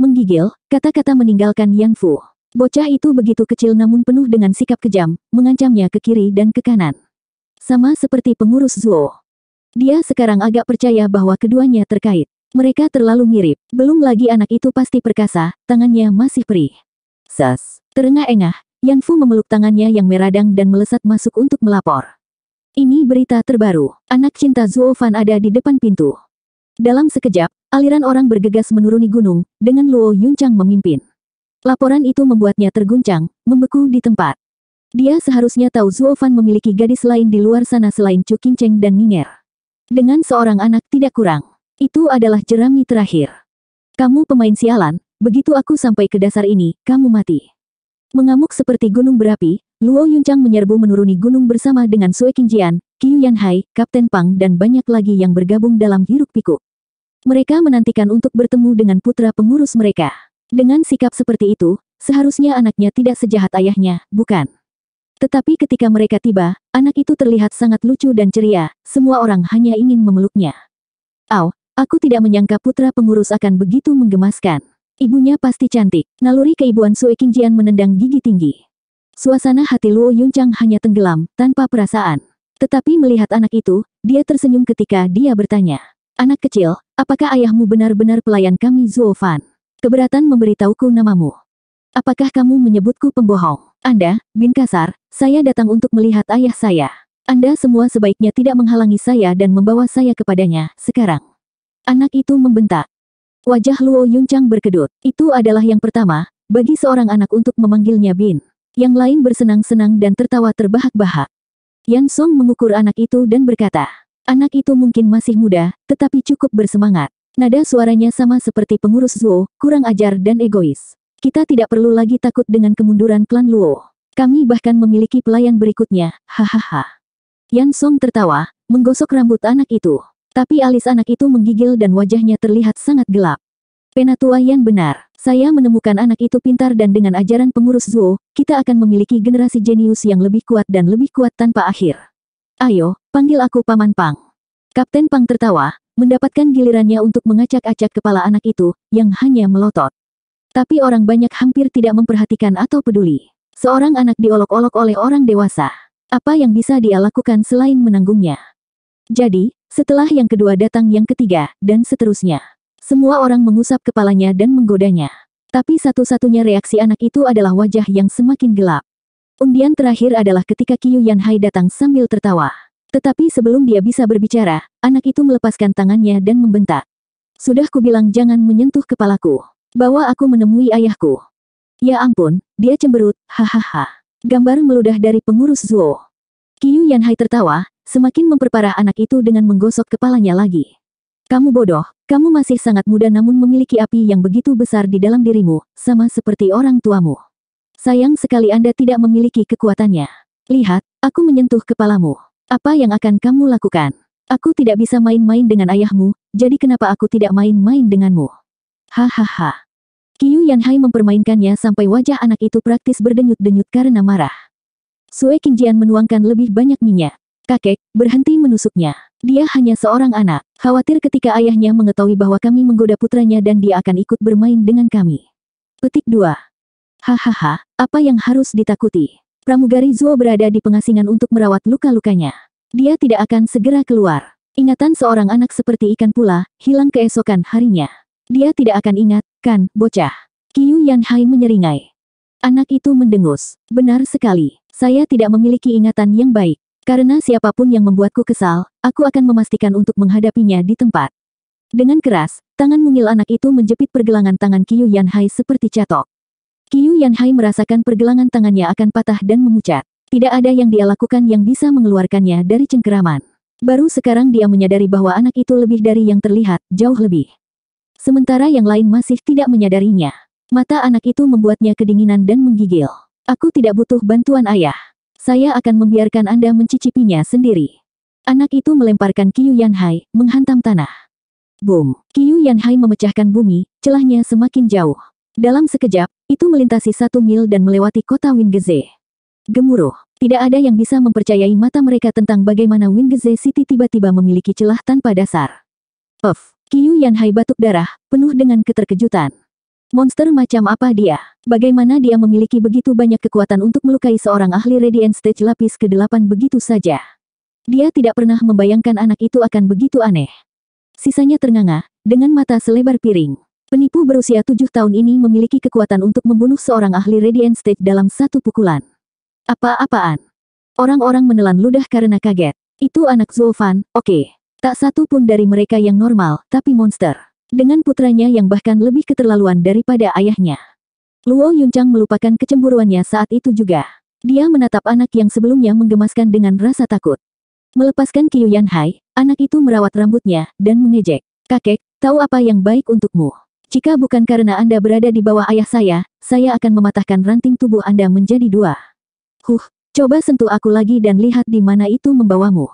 Menggigil, kata-kata meninggalkan Yan Fu. Bocah itu begitu kecil namun penuh dengan sikap kejam, mengancamnya ke kiri dan ke kanan. Sama seperti pengurus Zuo. Dia sekarang agak percaya bahwa keduanya terkait. Mereka terlalu mirip. Belum lagi anak itu pasti perkasa, tangannya masih perih. Terengah-engah, Yan Fu memeluk tangannya yang meradang dan melesat masuk untuk melapor. Ini berita terbaru. Anak cinta Zuo Fan ada di depan pintu. Dalam sekejap, aliran orang bergegas menuruni gunung, dengan Luo Yunchang memimpin. Laporan itu membuatnya terguncang, membeku di tempat. Dia seharusnya tahu Zuo Fan memiliki gadis lain di luar sana selain Chu Qingcheng dan Ninger. Dengan seorang anak tidak kurang. Itu adalah jerami terakhir. Kamu pemain sialan, begitu aku sampai ke dasar ini, kamu mati. Mengamuk seperti gunung berapi, Luo Yunchang menyerbu menuruni gunung bersama dengan Sue Qingjian, Qiu Yanhai, Kapten Pang dan banyak lagi yang bergabung dalam hiruk-pikuk. Mereka menantikan untuk bertemu dengan putra pengurus mereka. Dengan sikap seperti itu, seharusnya anaknya tidak sejahat ayahnya, bukan? Tetapi ketika mereka tiba, anak itu terlihat sangat lucu dan ceria, semua orang hanya ingin memeluknya. Aku tidak menyangka putra pengurus akan begitu menggemaskan. Ibunya pasti cantik. Naluri keibuan Sue Qingjian menendang gigi tinggi. Suasana hati Luo Yunchang hanya tenggelam, tanpa perasaan. Tetapi melihat anak itu, dia tersenyum ketika dia bertanya. Anak kecil, apakah ayahmu benar-benar pelayan kami Zuo Fan? Keberatan memberitahuku namamu. Apakah kamu menyebutku pembohong? Anda, Bin Kasar, saya datang untuk melihat ayah saya. Anda semua sebaiknya tidak menghalangi saya dan membawa saya kepadanya, sekarang. Anak itu membentak. Wajah Luo Yunchang berkedut. Itu adalah yang pertama, bagi seorang anak untuk memanggilnya Bin. Yang lain bersenang-senang dan tertawa terbahak-bahak. Yan Song mengukur anak itu dan berkata, anak itu mungkin masih muda, tetapi cukup bersemangat. Nada suaranya sama seperti pengurus Zuo, kurang ajar dan egois. Kita tidak perlu lagi takut dengan kemunduran klan Luo. Kami bahkan memiliki pelayan berikutnya, hahaha. Yan Song tertawa, menggosok rambut anak itu. Tapi alis anak itu menggigil dan wajahnya terlihat sangat gelap. Penatua Yan benar, saya menemukan anak itu pintar dan dengan ajaran pengurus Zuo, kita akan memiliki generasi jenius yang lebih kuat dan lebih kuat tanpa akhir. Ayo, panggil aku Paman Pang. Kapten Pang tertawa, mendapatkan gilirannya untuk mengacak-acak kepala anak itu, yang hanya melotot. Tapi orang banyak hampir tidak memperhatikan atau peduli. Seorang anak diolok-olok oleh orang dewasa. Apa yang bisa dia lakukan selain menanggungnya? Jadi, setelah yang kedua datang yang ketiga, dan seterusnya. Semua orang mengusap kepalanya dan menggodanya. Tapi satu-satunya reaksi anak itu adalah wajah yang semakin gelap. Undian terakhir adalah ketika Qiu Yanhai datang sambil tertawa. Tetapi sebelum dia bisa berbicara, anak itu melepaskan tangannya dan membentak. Sudah kubilang jangan menyentuh kepalaku. Bawa aku menemui ayahku. Ya ampun, dia cemberut, hahaha. Gambar meludah dari pengurus Zuo. Qiu Yanhai tertawa, semakin memperparah anak itu dengan menggosok kepalanya lagi. Kamu bodoh, kamu masih sangat muda namun memiliki api yang begitu besar di dalam dirimu, sama seperti orang tuamu. Sayang sekali Anda tidak memiliki kekuatannya. Lihat, aku menyentuh kepalamu. Apa yang akan kamu lakukan? Aku tidak bisa main-main dengan ayahmu, jadi kenapa aku tidak main-main denganmu? Hahaha. Qiu Yanhai mempermainkannya sampai wajah anak itu praktis berdenyut-denyut karena marah. Sue Qingjian menuangkan lebih banyak minyak. Kakek, berhenti menusuknya. Dia hanya seorang anak. Khawatir ketika ayahnya mengetahui bahwa kami menggoda putranya dan dia akan ikut bermain dengan kami. Petik 2. Hahaha, apa yang harus ditakuti? Pramugari Zuo berada di pengasingan untuk merawat luka-lukanya. Dia tidak akan segera keluar. Ingatan seorang anak seperti ikan pula, hilang keesokan harinya. Dia tidak akan ingat, kan, bocah? Qiu Yanhai menyeringai. Anak itu mendengus. Benar sekali, saya tidak memiliki ingatan yang baik. Karena siapapun yang membuatku kesal, aku akan memastikan untuk menghadapinya di tempat. Dengan keras, tangan mungil anak itu menjepit pergelangan tangan Qiu Yanhai seperti catok. Qiu Yanhai merasakan pergelangan tangannya akan patah dan memucat. Tidak ada yang dia lakukan yang bisa mengeluarkannya dari cengkeraman. Baru sekarang dia menyadari bahwa anak itu lebih dari yang terlihat, jauh lebih. Sementara yang lain masih tidak menyadarinya. Mata anak itu membuatnya kedinginan dan menggigil. Aku tidak butuh bantuan ayah. Saya akan membiarkan Anda mencicipinya sendiri. Anak itu melemparkan Qiu Yanhai, menghantam tanah. Boom! Qiu Yanhai memecahkan bumi, celahnya semakin jauh. Dalam sekejap, itu melintasi 1 mil dan melewati kota Wingeze. Gemuruh. Tidak ada yang bisa mempercayai mata mereka tentang bagaimana Wingeze City tiba-tiba memiliki celah tanpa dasar. Puff! Qiu Yanhai batuk darah, penuh dengan keterkejutan. Monster macam apa dia? Bagaimana dia memiliki begitu banyak kekuatan untuk melukai seorang ahli Radiant Stage lapis ke-8 begitu saja? Dia tidak pernah membayangkan anak itu akan begitu aneh. Sisanya ternganga, dengan mata selebar piring. Penipu berusia 7 tahun ini memiliki kekuatan untuk membunuh seorang ahli Radiant Stage dalam satu pukulan. Apa-apaan? Orang-orang menelan ludah karena kaget. Itu anak Zuo Fan, oke. Tak satu pun dari mereka yang normal, tapi monster. Dengan putranya yang bahkan lebih keterlaluan daripada ayahnya. Luo Yunchang melupakan kecemburuannya saat itu juga. Dia menatap anak yang sebelumnya menggemaskan dengan rasa takut. Melepaskan Qiu Yanhai, anak itu merawat rambutnya, dan mengejek. Kakek, tahu apa yang baik untukmu? Jika bukan karena Anda berada di bawah ayah saya akan mematahkan ranting tubuh Anda menjadi 2. Coba sentuh aku lagi dan lihat di mana itu membawamu.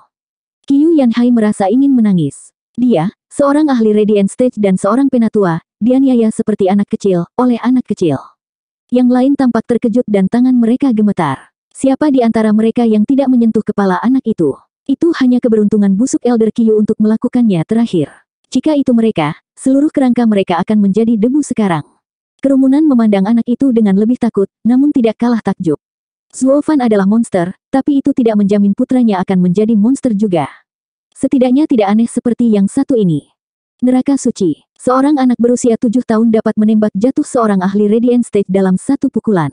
Qiu Yanhai merasa ingin menangis. Dia, seorang ahli Radiant Stage dan seorang penatua, dianiaya seperti anak kecil, oleh anak kecil. Yang lain tampak terkejut dan tangan mereka gemetar. Siapa di antara mereka yang tidak menyentuh kepala anak itu? Itu hanya keberuntungan busuk Elder Qiu untuk melakukannya terakhir. Jika itu mereka, seluruh kerangka mereka akan menjadi debu sekarang. Kerumunan memandang anak itu dengan lebih takut, namun tidak kalah takjub. Zuo Fan adalah monster, tapi itu tidak menjamin putranya akan menjadi monster juga. Setidaknya tidak aneh seperti yang satu ini. Neraka suci. Seorang anak berusia 7 tahun dapat menembak jatuh seorang ahli Radiant Stage dalam satu pukulan.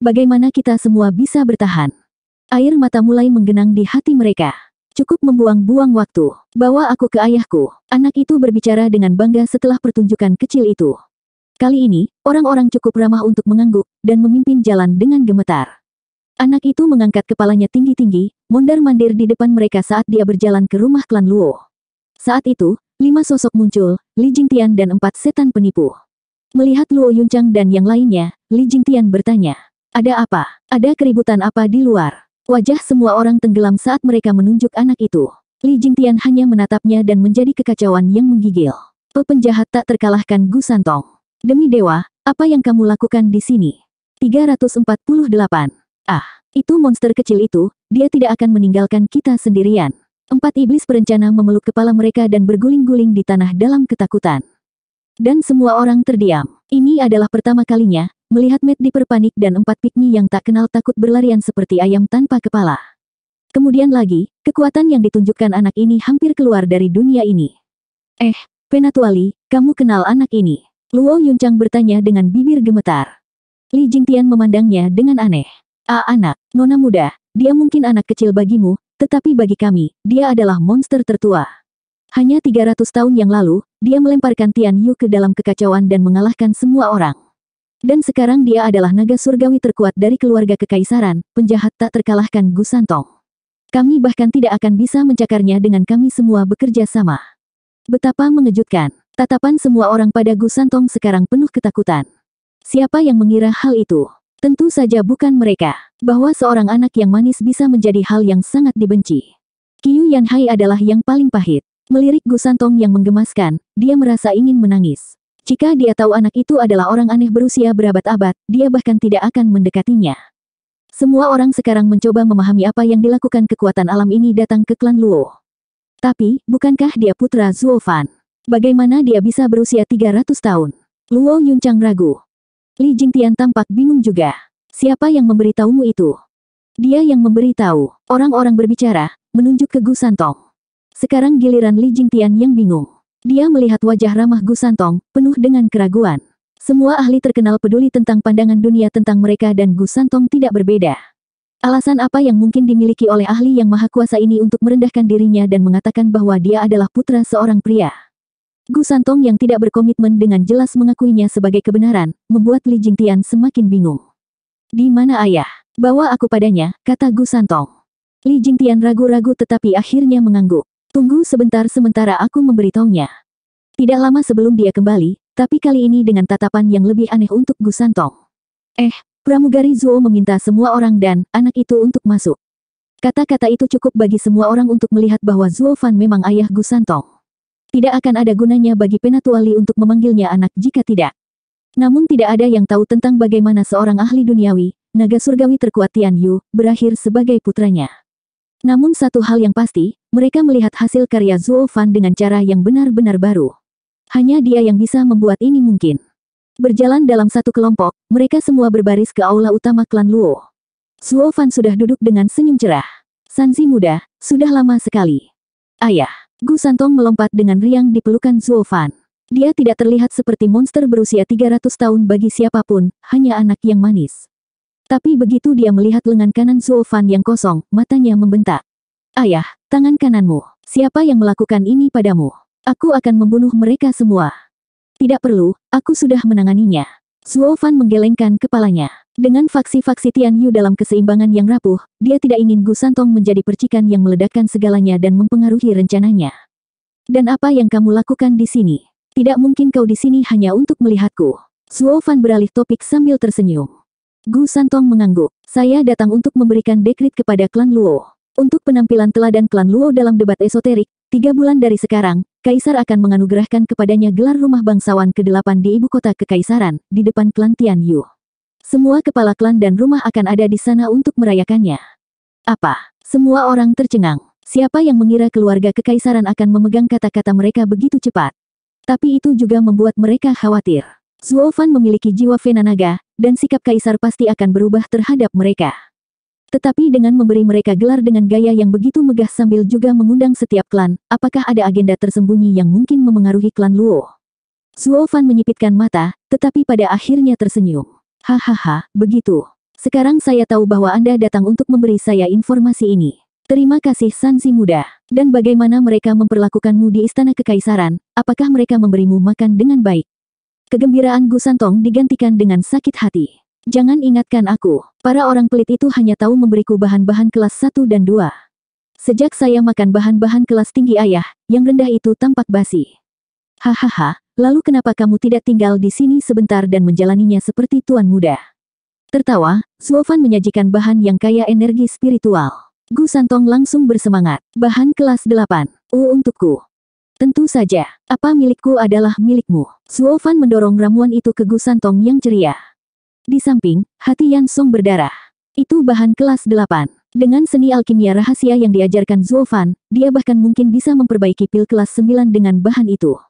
Bagaimana kita semua bisa bertahan? Air mata mulai menggenang di hati mereka. Cukup membuang-buang waktu. Bawa aku ke ayahku. Anak itu berbicara dengan bangga setelah pertunjukan kecil itu. Kali ini, orang-orang cukup ramah untuk mengangguk, dan memimpin jalan dengan gemetar. Anak itu mengangkat kepalanya tinggi-tinggi, mondar-mandir di depan mereka saat dia berjalan ke rumah klan Luo. Saat itu, 5 sosok muncul, Li Jingtian dan 4 setan penipu. Melihat Luo Yunchang dan yang lainnya, Li Jingtian bertanya, "Ada apa? Ada keributan apa di luar?" Wajah semua orang tenggelam saat mereka menunjuk anak itu. Li Jingtian hanya menatapnya dan menjadi kekacauan yang menggigil. Penjahat tak terkalahkan Gu Santong. Demi dewa, apa yang kamu lakukan di sini? 348. Ah, itu monster kecil itu, dia tidak akan meninggalkan kita sendirian. 4 iblis berencana memeluk kepala mereka dan berguling-guling di tanah dalam ketakutan. Dan semua orang terdiam. Ini adalah pertama kalinya, melihat Matt diperpanik dan 4 pikmi yang tak kenal takut berlarian seperti ayam tanpa kepala. Kemudian lagi, kekuatan yang ditunjukkan anak ini hampir keluar dari dunia ini. Penatuali, kamu kenal anak ini? Luo Yunchang bertanya dengan bibir gemetar. Li Jingtian memandangnya dengan aneh. Anak, nona muda, dia mungkin anak kecil bagimu, tetapi bagi kami, dia adalah monster tertua. Hanya 300 tahun yang lalu, dia melemparkan Tian Yu ke dalam kekacauan dan mengalahkan semua orang. Dan sekarang dia adalah naga surgawi terkuat dari keluarga kekaisaran, penjahat tak terkalahkan Gu Santong. Kami bahkan tidak akan bisa mencakarnya dengan kami semua bekerja sama. Betapa mengejutkan. Tatapan semua orang pada Gu Santong sekarang penuh ketakutan. Siapa yang mengira hal itu? Tentu saja bukan mereka. Bahwa seorang anak yang manis bisa menjadi hal yang sangat dibenci. Qiu Yanhai adalah yang paling pahit. Melirik Gu Santong yang menggemaskan, dia merasa ingin menangis. Jika dia tahu anak itu adalah orang aneh berusia berabad-abad, dia bahkan tidak akan mendekatinya. Semua orang sekarang mencoba memahami apa yang dilakukan kekuatan alam ini datang ke klan Luo. Tapi, bukankah dia putra Zuo Fan? Bagaimana dia bisa berusia 300 tahun? Luo Yunchang ragu. Li Jingtian tampak bingung juga. Siapa yang memberitahumu itu? Dia yang memberitahu. Orang-orang berbicara, menunjuk ke Gu Santong. Sekarang giliran Li Jingtian yang bingung. Dia melihat wajah ramah Gu Santong, penuh dengan keraguan. Semua ahli terkenal peduli tentang pandangan dunia tentang mereka dan Gu Santong tidak berbeda. Alasan apa yang mungkin dimiliki oleh ahli yang maha kuasa ini untuk merendahkan dirinya dan mengatakan bahwa dia adalah putra seorang pria? Gu Santong yang tidak berkomitmen dengan jelas mengakuinya sebagai kebenaran, membuat Li Jingtian semakin bingung. Di mana ayah? Bawa aku padanya, kata Gu Santong. Li Jingtian ragu-ragu tetapi akhirnya mengangguk. Tunggu sebentar sementara aku memberitahunya. Tidak lama sebelum dia kembali, tapi kali ini dengan tatapan yang lebih aneh untuk Gu Santong. Pramugari Zuo meminta semua orang dan anak itu untuk masuk. Kata-kata itu cukup bagi semua orang untuk melihat bahwa Zuo Fan memang ayah Gu Santong. Tidak akan ada gunanya bagi Penatuali untuk memanggilnya anak jika tidak. Namun tidak ada yang tahu tentang bagaimana seorang ahli duniawi, naga surgawi terkuat Tian Yu, berakhir sebagai putranya. Namun satu hal yang pasti, mereka melihat hasil karya Zuo Fan dengan cara yang benar-benar baru. Hanya dia yang bisa membuat ini mungkin. Berjalan dalam satu kelompok, mereka semua berbaris ke aula utama klan Luo. Zuo Fan sudah duduk dengan senyum cerah. Sanzi muda, sudah lama sekali. Ayah. Gu Santong melompat dengan riang di pelukan Zuo Fan. Dia tidak terlihat seperti monster berusia 300 tahun bagi siapapun, hanya anak yang manis. Tapi begitu dia melihat lengan kanan Zuo Fan yang kosong, matanya membentak. Ayah, tangan kananmu. Siapa yang melakukan ini padamu? Aku akan membunuh mereka semua. Tidak perlu, aku sudah menanganinya. Zuo Fan menggelengkan kepalanya. Dengan faksi-faksi Tian Yu dalam keseimbangan yang rapuh, dia tidak ingin Gu Santong menjadi percikan yang meledakkan segalanya dan mempengaruhi rencananya. Dan apa yang kamu lakukan di sini? Tidak mungkin kau di sini hanya untuk melihatku. Zuo Fan beralih topik sambil tersenyum. Gu Santong mengangguk. Saya datang untuk memberikan dekrit kepada klan Luo. Untuk penampilan teladan klan Luo dalam debat esoterik, 3 bulan dari sekarang, Kaisar akan menganugerahkan kepadanya gelar rumah bangsawan ke-8 di ibu kota kekaisaran, di depan klan Tian Yu. Semua kepala klan dan rumah akan ada di sana untuk merayakannya. Apa? Semua orang tercengang. Siapa yang mengira keluarga kekaisaran akan memegang kata-kata mereka begitu cepat? Tapi itu juga membuat mereka khawatir. Zuo Fan memiliki jiwa Vena naga, dan sikap kaisar pasti akan berubah terhadap mereka. Tetapi dengan memberi mereka gelar dengan gaya yang begitu megah sambil juga mengundang setiap klan, apakah ada agenda tersembunyi yang mungkin memengaruhi klan Luo? Zuo Fan menyipitkan mata, tetapi pada akhirnya tersenyum. Hahaha, begitu. Sekarang saya tahu bahwa Anda datang untuk memberi saya informasi ini. Terima kasih Sanzi muda. Dan bagaimana mereka memperlakukanmu di Istana Kekaisaran? Apakah mereka memberimu makan dengan baik? Kegembiraan Gu Santong digantikan dengan sakit hati. Jangan ingatkan aku, para orang pelit itu hanya tahu memberiku bahan-bahan kelas 1 dan 2. Sejak saya makan bahan-bahan kelas tinggi ayah, yang rendah itu tampak basi. Hahaha, lalu kenapa kamu tidak tinggal di sini sebentar dan menjalaninya seperti tuan muda? Tertawa, Zuo Fan menyajikan bahan yang kaya energi spiritual. Gu Santong langsung bersemangat. Bahan kelas 8. Untukku. Tentu saja, apa milikku adalah milikmu. Zuo Fan mendorong ramuan itu ke Gu Santong yang ceria. Di samping, hati Yan Song berdarah. Itu bahan kelas 8. Dengan seni alkimia rahasia yang diajarkan Zuo Fan, dia bahkan mungkin bisa memperbaiki pil kelas 9 dengan bahan itu.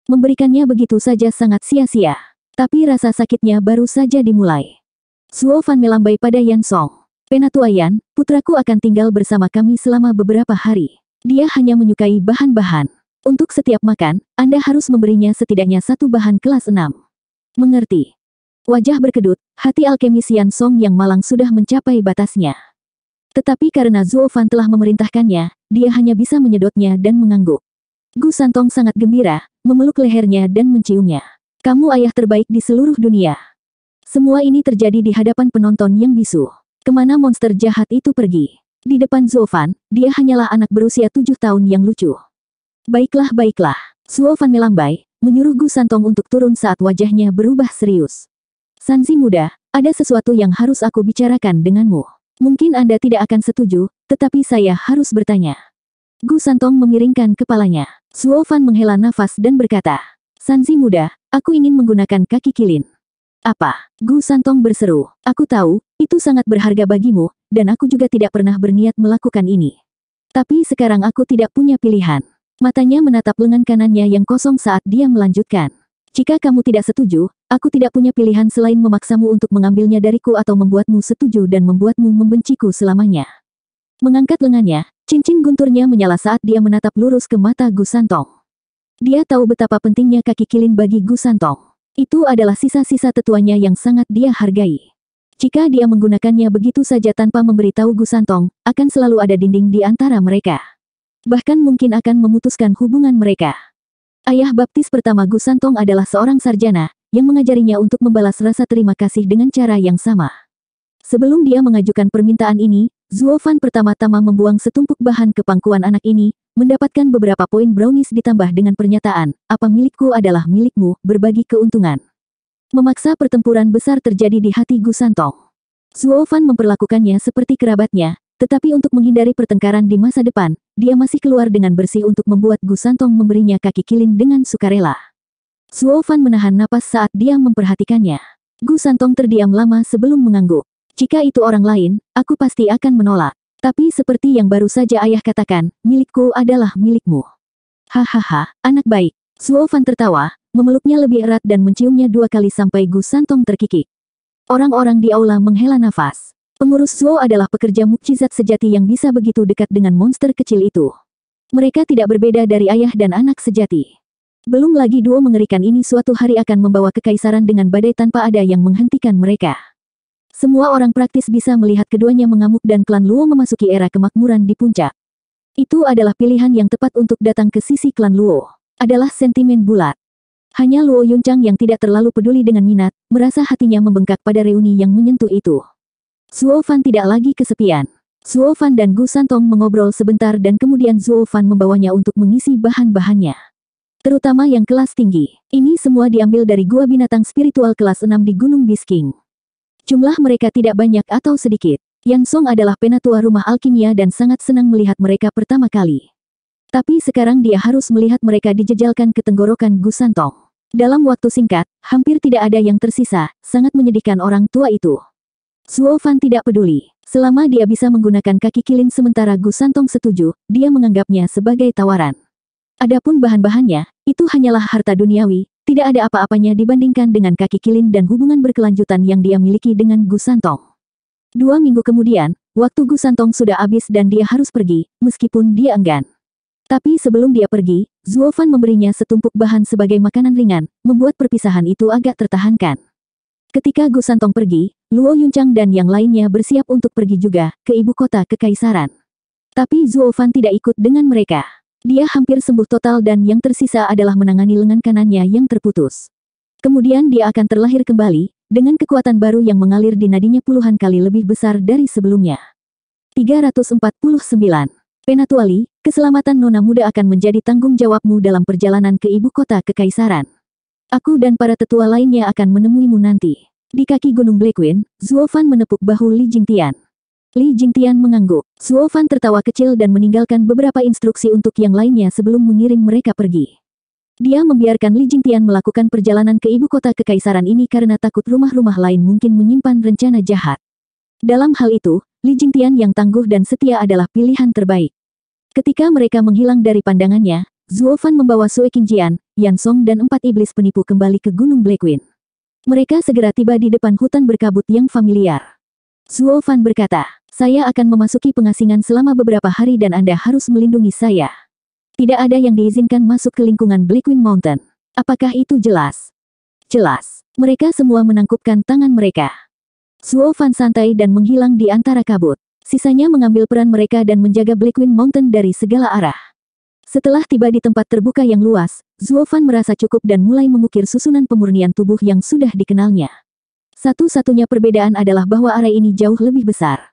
Memberikannya begitu saja sangat sia-sia. Tapi rasa sakitnya baru saja dimulai. Zuo Fan melambai pada Yan Song. Penatua Yan, putraku akan tinggal bersama kami selama beberapa hari. Dia hanya menyukai bahan-bahan. Untuk setiap makan, Anda harus memberinya setidaknya satu bahan kelas 6. Mengerti? Wajah berkedut, hati alkemis Yan Song yang malang sudah mencapai batasnya. Tetapi karena Zuo Fan telah memerintahkannya, dia hanya bisa menyedotnya dan mengangguk. Gu Santong sangat gembira, memeluk lehernya dan menciumnya. Kamu ayah terbaik di seluruh dunia. Semua ini terjadi di hadapan penonton yang bisu. Kemana monster jahat itu pergi? Di depan Zuo Fan, dia hanyalah anak berusia 7 tahun yang lucu. Baiklah, baiklah. Zuo Fan melambai, menyuruh Gu Santong untuk turun saat wajahnya berubah serius. Sanzi muda, ada sesuatu yang harus aku bicarakan denganmu. Mungkin Anda tidak akan setuju, tetapi saya harus bertanya. Gu Santong memiringkan kepalanya. Zuo Fan menghela nafas dan berkata, Sanzi muda, aku ingin menggunakan kaki kilin. Apa? Gu Santong berseru, aku tahu, itu sangat berharga bagimu, dan aku juga tidak pernah berniat melakukan ini. Tapi sekarang aku tidak punya pilihan. Matanya menatap lengan kanannya yang kosong saat dia melanjutkan. Jika kamu tidak setuju, aku tidak punya pilihan selain memaksamu untuk mengambilnya dariku atau membuatmu setuju dan membuatmu membenciku selamanya. Mengangkat lengannya, cincin gunturnya menyala saat dia menatap lurus ke mata Gu Santong. Dia tahu betapa pentingnya kaki kilin bagi Gu Santong. Itu adalah sisa-sisa tetuanya yang sangat dia hargai. Jika dia menggunakannya begitu saja tanpa memberitahu Gu Santong, akan selalu ada dinding di antara mereka. Bahkan mungkin akan memutuskan hubungan mereka. Ayah baptis pertama Gu Santong adalah seorang sarjana, yang mengajarinya untuk membalas rasa terima kasih dengan cara yang sama. Sebelum dia mengajukan permintaan ini, Zuo Fan pertama-tama membuang setumpuk bahan ke pangkuan anak ini, mendapatkan beberapa poin brownies ditambah dengan pernyataan, apa milikku adalah milikmu, berbagi keuntungan. Memaksa pertempuran besar terjadi di hati Gu Santong. Zuo Fan memperlakukannya seperti kerabatnya, tetapi untuk menghindari pertengkaran di masa depan, dia masih keluar dengan bersih untuk membuat Gu Santong memberinya kaki kilin dengan sukarela. Zuo Fan menahan napas saat dia memperhatikannya. Gu Santong terdiam lama sebelum mengangguk. Jika itu orang lain, aku pasti akan menolak. Tapi seperti yang baru saja ayah katakan, milikku adalah milikmu. Hahaha, anak baik. Zuo Fan tertawa, memeluknya lebih erat dan menciumnya 2 kali sampai Gu Santong terkikik. Orang-orang di aula menghela nafas. Pengurus Zuo adalah pekerja mukjizat sejati yang bisa begitu dekat dengan monster kecil itu. Mereka tidak berbeda dari ayah dan anak sejati. Belum lagi duo mengerikan ini suatu hari akan membawa kekaisaran dengan badai tanpa ada yang menghentikan mereka. Semua orang praktis bisa melihat keduanya mengamuk dan klan Luo memasuki era kemakmuran di puncak. Itu adalah pilihan yang tepat untuk datang ke sisi klan Luo. Adalah sentimen bulat. Hanya Luo Yunchang yang tidak terlalu peduli dengan minat, merasa hatinya membengkak pada reuni yang menyentuh itu. Zuo Fan tidak lagi kesepian. Zuo Fan dan Gu Santong mengobrol sebentar dan kemudian Zuo Fan membawanya untuk mengisi bahan-bahannya. Terutama yang kelas tinggi. Ini semua diambil dari gua binatang spiritual kelas 6 di Gunung Bisking. Jumlah mereka tidak banyak atau sedikit. Yan Song adalah penatua rumah alkimia dan sangat senang melihat mereka pertama kali. Tapi sekarang dia harus melihat mereka dijejalkan ke tenggorokan Gu Santong. Dalam waktu singkat, hampir tidak ada yang tersisa, sangat menyedihkan orang tua itu. Zuo Fan tidak peduli. Selama dia bisa menggunakan kaki kilin sementara Gu Santong setuju, dia menganggapnya sebagai tawaran. Adapun bahan-bahannya, itu hanyalah harta duniawi, tidak ada apa-apanya dibandingkan dengan kaki kilin dan hubungan berkelanjutan yang dia miliki dengan Gu Santong. 2 minggu kemudian, waktu Gu Santong sudah habis dan dia harus pergi, meskipun dia enggan. Tapi sebelum dia pergi, Zuo Fan memberinya setumpuk bahan sebagai makanan ringan, membuat perpisahan itu agak tertahankan. Ketika Gu Santong pergi, Luo Yunchang dan yang lainnya bersiap untuk pergi juga, ke ibu kota kekaisaran. Tapi Zuo Fan tidak ikut dengan mereka. Dia hampir sembuh total dan yang tersisa adalah menangani lengan kanannya yang terputus. Kemudian dia akan terlahir kembali, dengan kekuatan baru yang mengalir di nadinya puluhan kali lebih besar dari sebelumnya. 349. Penatuali, keselamatan Nona Muda akan menjadi tanggung jawabmu dalam perjalanan ke ibu kota kekaisaran. Aku dan para tetua lainnya akan menemuimu nanti. Di kaki Gunung Blackwind, Zuo Fan menepuk bahu Li Jingtian. Li Jingtian mengangguk. Zuo Fan tertawa kecil dan meninggalkan beberapa instruksi untuk yang lainnya sebelum mengiring mereka pergi. Dia membiarkan Li Jingtian melakukan perjalanan ke ibu kota kekaisaran ini karena takut rumah-rumah lain mungkin menyimpan rencana jahat. Dalam hal itu, Li Jingtian yang tangguh dan setia adalah pilihan terbaik. Ketika mereka menghilang dari pandangannya, Zuo Fan membawa Sue Qingjian, Yan Song dan 4 iblis penipu kembali ke Gunung Blackwind. Mereka segera tiba di depan hutan berkabut yang familiar. Zuo Fan berkata, "Saya akan memasuki pengasingan selama beberapa hari dan Anda harus melindungi saya. Tidak ada yang diizinkan masuk ke lingkungan Blackwind Mountain. Apakah itu jelas?" "Jelas." Mereka semua menangkupkan tangan mereka. Zuo Fan santai dan menghilang di antara kabut. Sisanya mengambil peran mereka dan menjaga Blackwind Mountain dari segala arah. Setelah tiba di tempat terbuka yang luas, Zuo Fan merasa cukup dan mulai mengukir susunan pemurnian tubuh yang sudah dikenalnya. Satu-satunya perbedaan adalah bahwa area ini jauh lebih besar.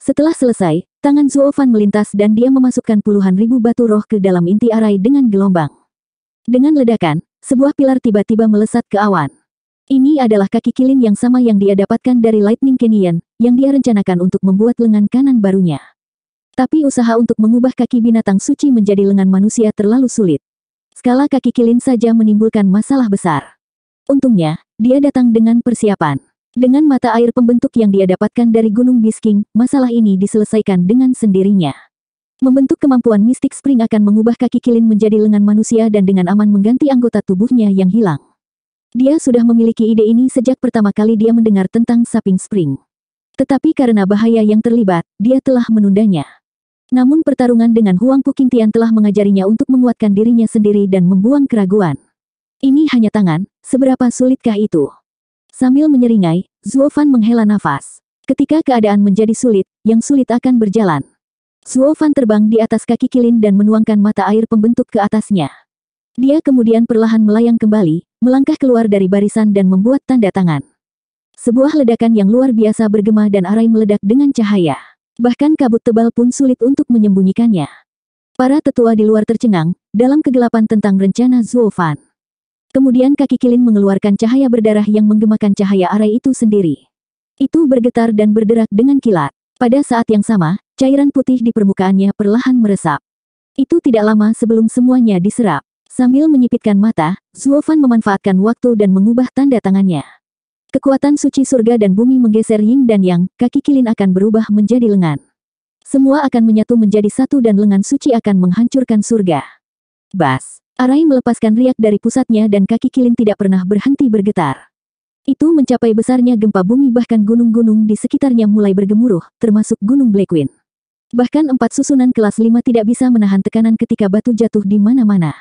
Setelah selesai, tangan Zuo Fan melintas dan dia memasukkan puluhan ribu batu roh ke dalam inti arai dengan gelombang. Dengan ledakan, sebuah pilar tiba-tiba melesat ke awan. Ini adalah kaki kilin yang sama yang dia dapatkan dari Lightning Canyon, yang dia rencanakan untuk membuat lengan kanan barunya. Tapi usaha untuk mengubah kaki binatang suci menjadi lengan manusia terlalu sulit. Skala kaki kilin saja menimbulkan masalah besar. Untungnya, dia datang dengan persiapan. Dengan mata air pembentuk yang dia dapatkan dari Gunung Bisking, masalah ini diselesaikan dengan sendirinya. Membentuk kemampuan Mystic Spring akan mengubah kaki kilin menjadi lengan manusia dan dengan aman mengganti anggota tubuhnya yang hilang. Dia sudah memiliki ide ini sejak pertama kali dia mendengar tentang Saping Spring. Tetapi karena bahaya yang terlibat, dia telah menundanya. Namun pertarungan dengan Huang Puqingtian telah mengajarinya untuk menguatkan dirinya sendiri dan membuang keraguan. Ini hanya tangan, seberapa sulitkah itu? Sambil menyeringai, Zuo Fan menghela nafas. Ketika keadaan menjadi sulit, yang sulit akan berjalan. Zuo Fan terbang di atas kaki kilin dan menuangkan mata air pembentuk ke atasnya. Dia kemudian perlahan melayang kembali, melangkah keluar dari barisan dan membuat tanda tangan. Sebuah ledakan yang luar biasa bergema dan arai meledak dengan cahaya. Bahkan kabut tebal pun sulit untuk menyembunyikannya. Para tetua di luar tercengang, dalam kegelapan tentang rencana Zuo Fan. Kemudian kaki kilin mengeluarkan cahaya berdarah yang menggemakan cahaya arai itu sendiri. Itu bergetar dan berderak dengan kilat. Pada saat yang sama, cairan putih di permukaannya perlahan meresap. Itu tidak lama sebelum semuanya diserap. Sambil menyipitkan mata, Zuo Fan memanfaatkan waktu dan mengubah tanda tangannya. Kekuatan suci surga dan bumi menggeser yin dan yang, kaki kilin akan berubah menjadi lengan. Semua akan menyatu menjadi satu dan lengan suci akan menghancurkan surga. Bas! Arai melepaskan riak dari pusatnya dan kaki kilin tidak pernah berhenti bergetar. Itu mencapai besarnya gempa bumi bahkan gunung-gunung di sekitarnya mulai bergemuruh, termasuk Gunung Blackwind. Bahkan 4 susunan kelas 5 tidak bisa menahan tekanan ketika batu jatuh di mana-mana.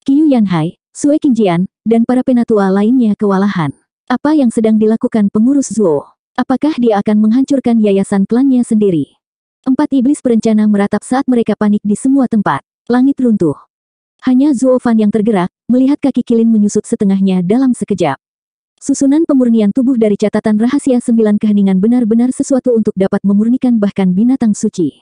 Qiu Yanhai, Sue Qingjian, dan para penatua lainnya kewalahan. Apa yang sedang dilakukan pengurus Zuo? Apakah dia akan menghancurkan yayasan klannya sendiri? 4 iblis berencana meratap saat mereka panik di semua tempat. Langit runtuh. Hanya Zuo Fan yang tergerak, melihat kaki kilin menyusut setengahnya dalam sekejap. Susunan pemurnian tubuh dari catatan rahasia 9 keheningan benar-benar sesuatu untuk dapat memurnikan bahkan binatang suci.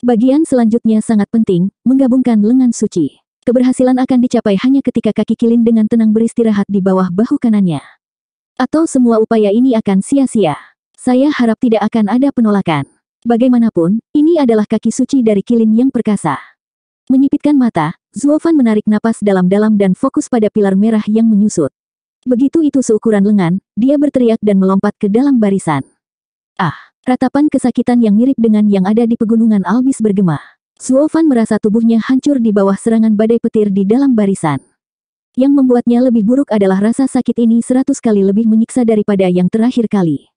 Bagian selanjutnya sangat penting, menggabungkan lengan suci. Keberhasilan akan dicapai hanya ketika kaki kilin dengan tenang beristirahat di bawah bahu kanannya. Atau semua upaya ini akan sia-sia. Saya harap tidak akan ada penolakan. Bagaimanapun, ini adalah kaki suci dari kilin yang perkasa. Menyipitkan mata, Zuo Fan menarik napas dalam-dalam dan fokus pada pilar merah yang menyusut. Begitu itu seukuran lengan, dia berteriak dan melompat ke dalam barisan. Ah! Ratapan kesakitan yang mirip dengan yang ada di pegunungan Albis bergema. Zuo Fan merasa tubuhnya hancur di bawah serangan badai petir di dalam barisan. Yang membuatnya lebih buruk adalah rasa sakit ini 100 kali lebih menyiksa daripada yang terakhir kali.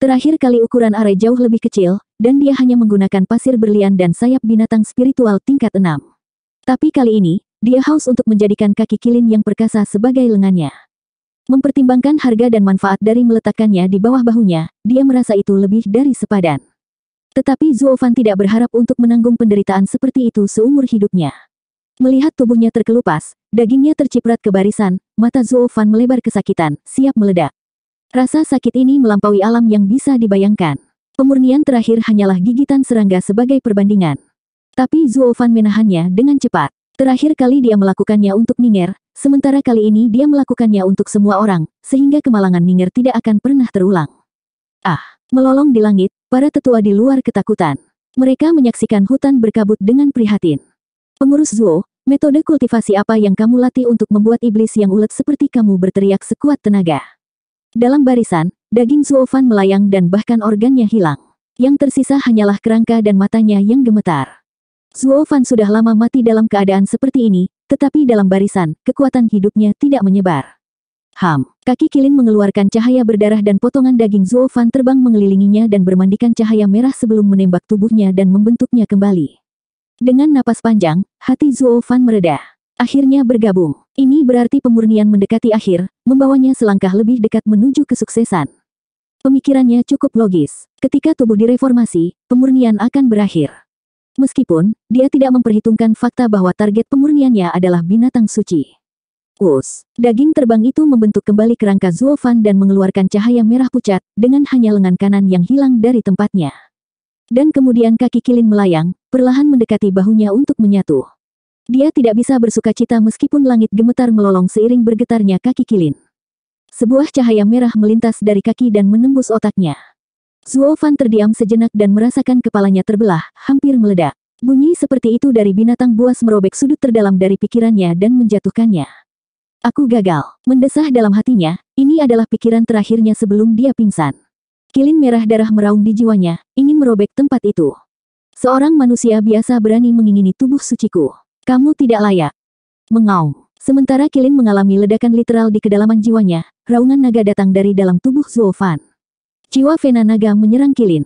Terakhir kali ukuran area jauh lebih kecil, dan dia hanya menggunakan pasir berlian dan sayap binatang spiritual tingkat 6. Tapi kali ini, dia haus untuk menjadikan kaki kilin yang perkasa sebagai lengannya. Mempertimbangkan harga dan manfaat dari meletakkannya di bawah bahunya, dia merasa itu lebih dari sepadan. Tetapi Zuo Fan tidak berharap untuk menanggung penderitaan seperti itu seumur hidupnya. Melihat tubuhnya terkelupas, dagingnya terciprat ke barisan, mata Zuo Fan melebar kesakitan, siap meledak. Rasa sakit ini melampaui alam yang bisa dibayangkan. Pemurnian terakhir hanyalah gigitan serangga sebagai perbandingan. Tapi Zuo Fan menahannya dengan cepat. Terakhir kali dia melakukannya untuk Ning'er, sementara kali ini dia melakukannya untuk semua orang, sehingga kemalangan Ning'er tidak akan pernah terulang. Ah! Melolong di langit, para tetua di luar ketakutan. Mereka menyaksikan hutan berkabut dengan prihatin. Pengurus Zuo, metode kultivasi apa yang kamu latih untuk membuat iblis yang ulet seperti kamu berteriak sekuat tenaga? Dalam barisan, daging Zuo Fan melayang dan bahkan organnya hilang. Yang tersisa hanyalah kerangka dan matanya yang gemetar. Zuo Fan sudah lama mati dalam keadaan seperti ini, tetapi dalam barisan, kekuatan hidupnya tidak menyebar. Kaki kilin mengeluarkan cahaya berdarah dan potongan daging Zuo Fan terbang mengelilinginya dan bermandikan cahaya merah sebelum menembak tubuhnya dan membentuknya kembali. Dengan napas panjang, hati Zuo Fan mereda. Akhirnya bergabung. Ini berarti pemurnian mendekati akhir, membawanya selangkah lebih dekat menuju kesuksesan. Pemikirannya cukup logis. Ketika tubuh direformasi, pemurnian akan berakhir. Meskipun, dia tidak memperhitungkan fakta bahwa target pemurniannya adalah binatang suci. Daging terbang itu membentuk kembali kerangka Zuo Fan dan mengeluarkan cahaya merah pucat, dengan hanya lengan kanan yang hilang dari tempatnya. Dan kemudian kaki kilin melayang, perlahan mendekati bahunya untuk menyatu. Dia tidak bisa bersukacita meskipun langit gemetar melolong seiring bergetarnya kaki kilin. Sebuah cahaya merah melintas dari kaki dan menembus otaknya. Zuo Fan terdiam sejenak dan merasakan kepalanya terbelah, hampir meledak. Bunyi seperti itu dari binatang buas merobek sudut terdalam dari pikirannya dan menjatuhkannya. Aku gagal. Mendesah dalam hatinya, ini adalah pikiran terakhirnya sebelum dia pingsan. Kilin merah darah meraung di jiwanya, ingin merobek tempat itu. Seorang manusia biasa berani mengingini tubuh suciku. Kamu tidak layak. Mengaum. Sementara kilin mengalami ledakan literal di kedalaman jiwanya, raungan naga datang dari dalam tubuh Zuo Fan. Jiwa Vena naga menyerang kilin.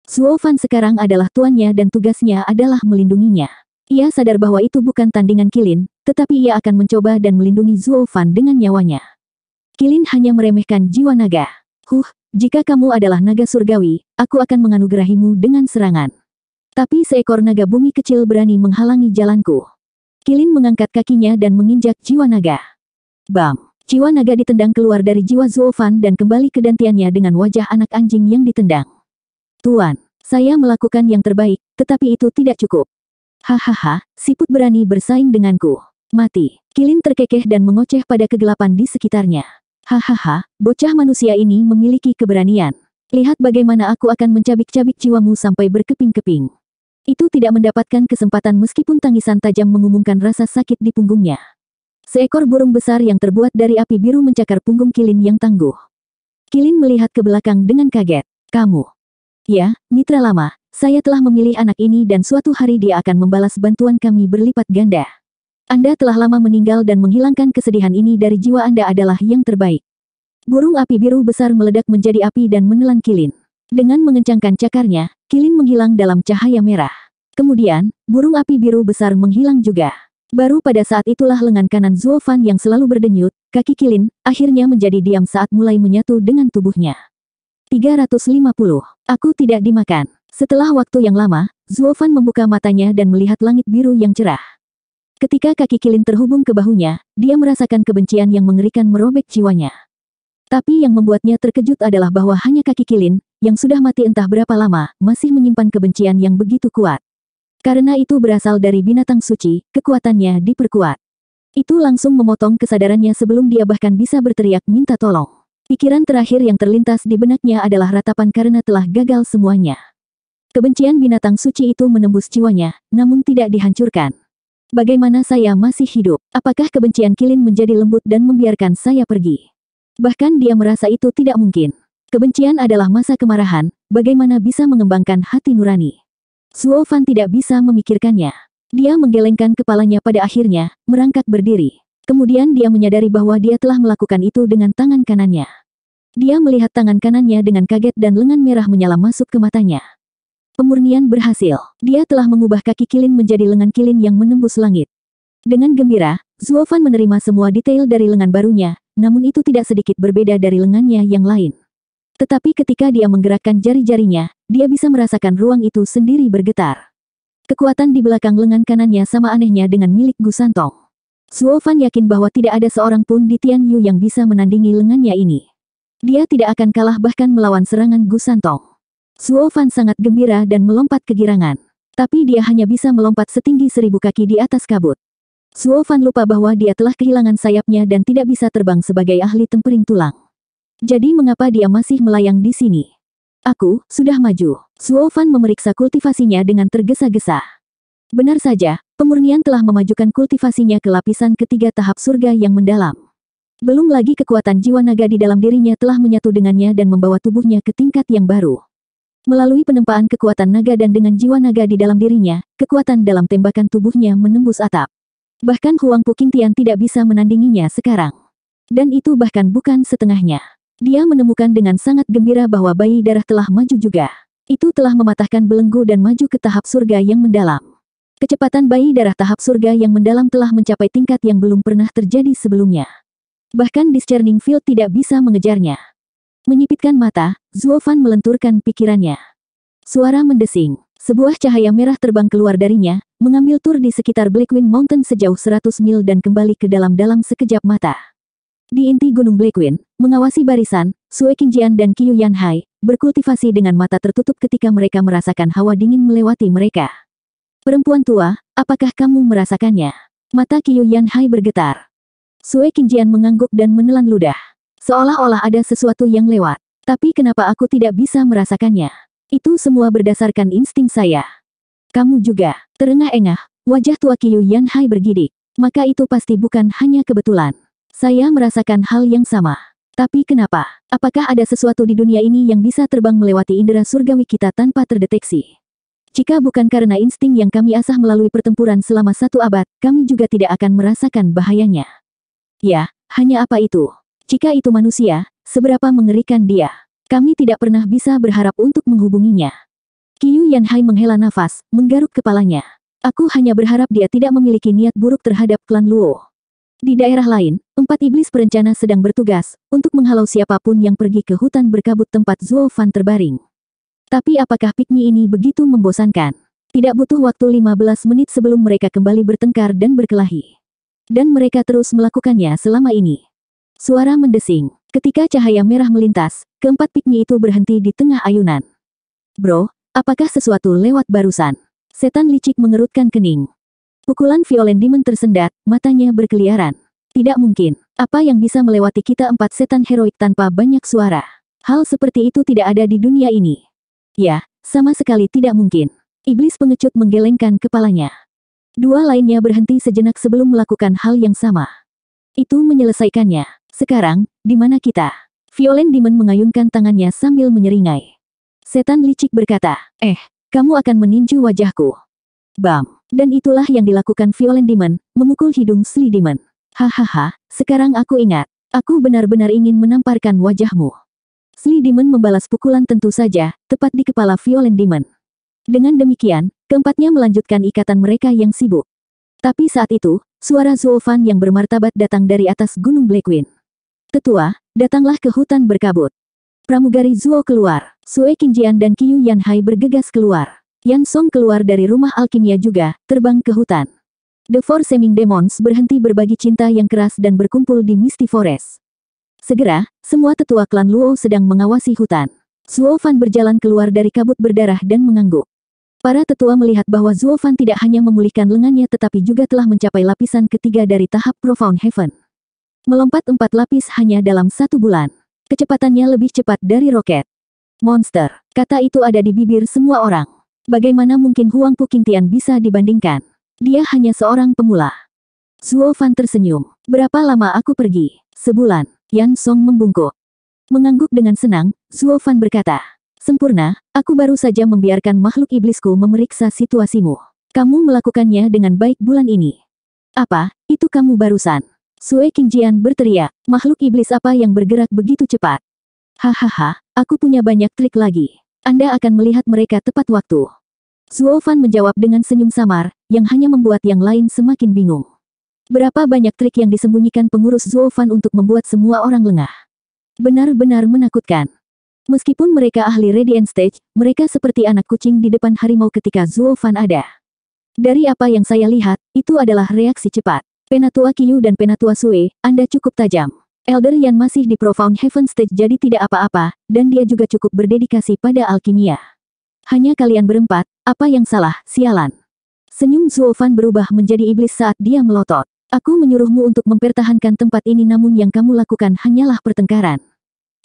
Zuo Fan sekarang adalah tuannya dan tugasnya adalah melindunginya. Ia sadar bahwa itu bukan tandingan kilin, tetapi ia akan mencoba dan melindungi Zuo Fan dengan nyawanya. Kilin hanya meremehkan jiwa naga. Jika kamu adalah naga surgawi, aku akan menganugerahimu dengan serangan. Tapi seekor naga bumi kecil berani menghalangi jalanku. Kilin mengangkat kakinya dan menginjak jiwa naga. Bam! Jiwa naga ditendang keluar dari jiwa Zuo Fan dan kembali ke dantiannya dengan wajah anak anjing yang ditendang. Tuan, saya melakukan yang terbaik, tetapi itu tidak cukup. Hahaha, siput berani bersaing denganku. Mati. Kilin terkekeh dan mengoceh pada kegelapan di sekitarnya. Hahaha, bocah manusia ini memiliki keberanian. Lihat bagaimana aku akan mencabik-cabik jiwamu sampai berkeping-keping. Itu tidak mendapatkan kesempatan meskipun tangisan tajam mengumumkan rasa sakit di punggungnya. Seekor burung besar yang terbuat dari api biru mencakar punggung Kilin yang tangguh. Kilin melihat ke belakang dengan kaget. Kamu. Ya, mitra lama, saya telah memilih anak ini dan suatu hari dia akan membalas bantuan kami berlipat ganda. Anda telah lama meninggal dan menghilangkan kesedihan ini dari jiwa Anda adalah yang terbaik. Burung api biru besar meledak menjadi api dan menelan Kilin. Dengan mengencangkan cakarnya, Kilin menghilang dalam cahaya merah. Kemudian, burung api biru besar menghilang juga. Baru pada saat itulah lengan kanan Zuo Fan yang selalu berdenyut, kaki Kilin, akhirnya menjadi diam saat mulai menyatu dengan tubuhnya. 350. Aku tidak dimakan. Setelah waktu yang lama, Zuo Fan membuka matanya dan melihat langit biru yang cerah. Ketika kaki Kilin terhubung ke bahunya, dia merasakan kebencian yang mengerikan merobek jiwanya. Tapi yang membuatnya terkejut adalah bahwa hanya kaki Kilin, yang sudah mati entah berapa lama, masih menyimpan kebencian yang begitu kuat. Karena itu berasal dari binatang suci, kekuatannya diperkuat. Itu langsung memotong kesadarannya sebelum dia bahkan bisa berteriak minta tolong. Pikiran terakhir yang terlintas di benaknya adalah ratapan karena telah gagal semuanya. Kebencian binatang suci itu menembus jiwanya, namun tidak dihancurkan. Bagaimana saya masih hidup? Apakah kebencian Kilin menjadi lembut dan membiarkan saya pergi? Bahkan dia merasa itu tidak mungkin. Kebencian adalah masa kemarahan, bagaimana bisa mengembangkan hati nurani? Zuo Fan tidak bisa memikirkannya. Dia menggelengkan kepalanya pada akhirnya, merangkak berdiri. Kemudian dia menyadari bahwa dia telah melakukan itu dengan tangan kanannya. Dia melihat tangan kanannya dengan kaget dan lengan merah menyala masuk ke matanya. Pemurnian berhasil. Dia telah mengubah kaki kilin menjadi lengan kilin yang menembus langit. Dengan gembira, Zuo Fan menerima semua detail dari lengan barunya, namun itu tidak sedikit berbeda dari lengannya yang lain. Tetapi ketika dia menggerakkan jari-jarinya, dia bisa merasakan ruang itu sendiri bergetar. Kekuatan di belakang lengan kanannya sama anehnya dengan milik Gu Santong. Zuo Fan yakin bahwa tidak ada seorang pun di Tian Yu yang bisa menandingi lengannya ini. Dia tidak akan kalah bahkan melawan serangan Gu Santong. Zuo Fan sangat gembira dan melompat kegirangan. Tapi dia hanya bisa melompat setinggi 1000 kaki di atas kabut. Zuo Fan lupa bahwa dia telah kehilangan sayapnya dan tidak bisa terbang sebagai ahli tempering tulang. Jadi mengapa dia masih melayang di sini? Aku sudah maju. Zuo Fan memeriksa kultivasinya dengan tergesa-gesa. Benar saja, pemurnian telah memajukan kultivasinya ke lapisan ketiga tahap surga yang mendalam. Belum lagi kekuatan jiwa naga di dalam dirinya telah menyatu dengannya dan membawa tubuhnya ke tingkat yang baru. Melalui penempaan kekuatan naga dan dengan jiwa naga di dalam dirinya, kekuatan dalam tembakan tubuhnya menembus atap. Bahkan Huang Puqingtian tidak bisa menandinginya sekarang. Dan itu bahkan bukan setengahnya. Dia menemukan dengan sangat gembira bahwa bayi darah telah maju juga. Itu telah mematahkan belenggu dan maju ke tahap surga yang mendalam. Kecepatan bayi darah tahap surga yang mendalam telah mencapai tingkat yang belum pernah terjadi sebelumnya. Bahkan Discerning Field tidak bisa mengejarnya. Menyipitkan mata, Zuo Fan melenturkan pikirannya. Suara mendesing. Sebuah cahaya merah terbang keluar darinya, mengambil tur di sekitar Blackwing Mountain sejauh 100 mil dan kembali ke dalam-dalam sekejap mata. Di inti Gunung Blackwing, mengawasi barisan, Sue Qingjian dan Qiu Yanhai, berkultivasi dengan mata tertutup ketika mereka merasakan hawa dingin melewati mereka. Perempuan tua, apakah kamu merasakannya? Mata Qiu Yanhai bergetar. Sue Qingjian mengangguk dan menelan ludah. Seolah-olah ada sesuatu yang lewat. Tapi kenapa aku tidak bisa merasakannya? Itu semua berdasarkan insting saya. Kamu juga. Terengah-engah, wajah tua Qiu Yanhai bergidik. Maka itu pasti bukan hanya kebetulan. Saya merasakan hal yang sama. Tapi kenapa? Apakah ada sesuatu di dunia ini yang bisa terbang melewati indera surgawi kita tanpa terdeteksi? Jika bukan karena insting yang kami asah melalui pertempuran selama 1 abad, kami juga tidak akan merasakan bahayanya. Ya, hanya apa itu? Jika itu manusia, seberapa mengerikan dia? Kami tidak pernah bisa berharap untuk menghubunginya. Qiu Yanhai menghela nafas, menggaruk kepalanya. Aku hanya berharap dia tidak memiliki niat buruk terhadap klan Luo. Di daerah lain, 4 iblis perencana sedang bertugas untuk menghalau siapapun yang pergi ke hutan berkabut tempat Zuo Fan terbaring. Tapi apakah piknik ini begitu membosankan? Tidak butuh waktu 15 menit sebelum mereka kembali bertengkar dan berkelahi. Dan mereka terus melakukannya selama ini. Suara mendesing. Ketika cahaya merah melintas, keempat piknik itu berhenti di tengah ayunan. Bro, apakah sesuatu lewat barusan? Setan licik mengerutkan kening. Pukulan Violen Demon tersendat, matanya berkeliaran. Tidak mungkin. Apa yang bisa melewati kita 4 setan heroik tanpa banyak suara? Hal seperti itu tidak ada di dunia ini. Ya, sama sekali tidak mungkin. Iblis pengecut menggelengkan kepalanya. 2 lainnya berhenti sejenak sebelum melakukan hal yang sama. Itu menyelesaikannya. Sekarang, di mana kita? Violen Demon mengayunkan tangannya sambil menyeringai. Setan licik berkata, kamu akan meninju wajahku. Bam. Dan itulah yang dilakukan Violen Demon, memukul hidung Sli Demon. Hahaha, sekarang aku ingat. Aku benar-benar ingin menamparkan wajahmu. Sli Demon membalas pukulan tentu saja, tepat di kepala Violen Demon. Dengan demikian, keempatnya melanjutkan ikatan mereka yang sibuk. Tapi saat itu, suara Zuo Fan yang bermartabat datang dari atas Gunung Blackwing. Tetua, datanglah ke hutan berkabut. Pramugari Zuo keluar. Sue Qingjian dan Qiu Yanhai bergegas keluar. Yan Song keluar dari rumah alkimia juga, terbang ke hutan. The Four Seeming Demons berhenti berbagi cinta yang keras dan berkumpul di Misty Forest. Segera, semua tetua klan Luo sedang mengawasi hutan. Zuo Fan berjalan keluar dari kabut berdarah dan mengangguk. Para tetua melihat bahwa Zuo Fan tidak hanya memulihkan lengannya tetapi juga telah mencapai lapisan ketiga dari tahap Profound Heaven. Melompat 4 lapis hanya dalam 1 bulan. Kecepatannya lebih cepat dari roket. Monster, kata itu ada di bibir semua orang. Bagaimana mungkin Huang Puqingtian bisa dibandingkan? Dia hanya seorang pemula. Zuo Fan tersenyum. Berapa lama aku pergi? Sebulan. Yan Song membungkuk. Mengangguk dengan senang, Zuo Fan berkata, sempurna, aku baru saja membiarkan makhluk iblisku memeriksa situasimu. Kamu melakukannya dengan baik bulan ini. Apa, itu kamu barusan? Sue Qingjian berteriak, makhluk iblis apa yang bergerak begitu cepat? Hahaha, aku punya banyak trik lagi. Anda akan melihat mereka tepat waktu. Zuo Fan menjawab dengan senyum samar, yang hanya membuat yang lain semakin bingung. Berapa banyak trik yang disembunyikan pengurus Zuo Fan untuk membuat semua orang lengah. Benar-benar menakutkan. Meskipun mereka ahli Radiant Stage, mereka seperti anak kucing di depan harimau ketika Zuo Fan ada. Dari apa yang saya lihat, itu adalah reaksi cepat. Penatua Qiyu dan Penatua Sue, Anda cukup tajam. Elder Yan masih di Profound Heaven Stage jadi tidak apa-apa, dan dia juga cukup berdedikasi pada alkimia. Hanya kalian berempat, apa yang salah, sialan. Senyum Zuo Fan berubah menjadi iblis saat dia melotot. Aku menyuruhmu untuk mempertahankan tempat ini namun yang kamu lakukan hanyalah pertengkaran.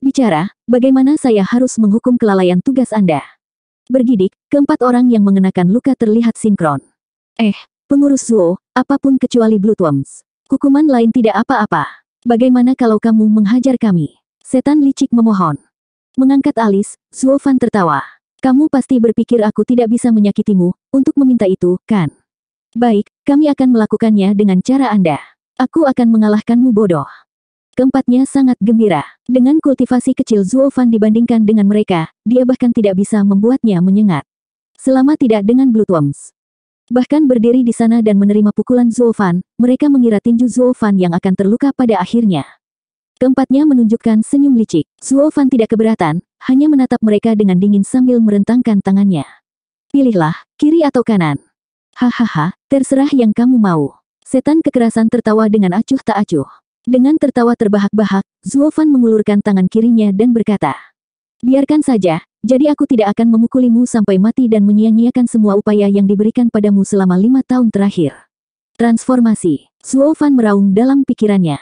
Bicara, bagaimana saya harus menghukum kelalaian tugas Anda? Bergidik, keempat orang yang mengenakan luka terlihat sinkron. Pengurus Zuo, apapun kecuali Bloodworms. Hukuman lain tidak apa-apa. Bagaimana kalau kamu menghajar kami? Setan licik memohon. Mengangkat alis, Zuo Fan tertawa. Kamu pasti berpikir aku tidak bisa menyakitimu, untuk meminta itu, kan? Baik, kami akan melakukannya dengan cara Anda. Aku akan mengalahkanmu bodoh. Keempatnya sangat gembira. Dengan kultivasi kecil Zuo Fan dibandingkan dengan mereka, dia bahkan tidak bisa membuatnya menyengat. Selama tidak dengan Bloodworms. Bahkan berdiri di sana dan menerima pukulan Zuo Fan, mereka mengira tinju Zuo Fan yang akan terluka pada akhirnya. Keempatnya menunjukkan senyum licik. Zuo Fan tidak keberatan, hanya menatap mereka dengan dingin sambil merentangkan tangannya. Pilihlah, kiri atau kanan. Hahaha, terserah yang kamu mau. Setan kekerasan tertawa dengan acuh tak acuh. Dengan tertawa terbahak-bahak, Zuo Fan mengulurkan tangan kirinya dan berkata, biarkan saja, jadi aku tidak akan memukulimu sampai mati dan menyia-nyiakan semua upaya yang diberikan padamu selama 5 tahun terakhir. Transformasi. Zuo Fan meraung dalam pikirannya.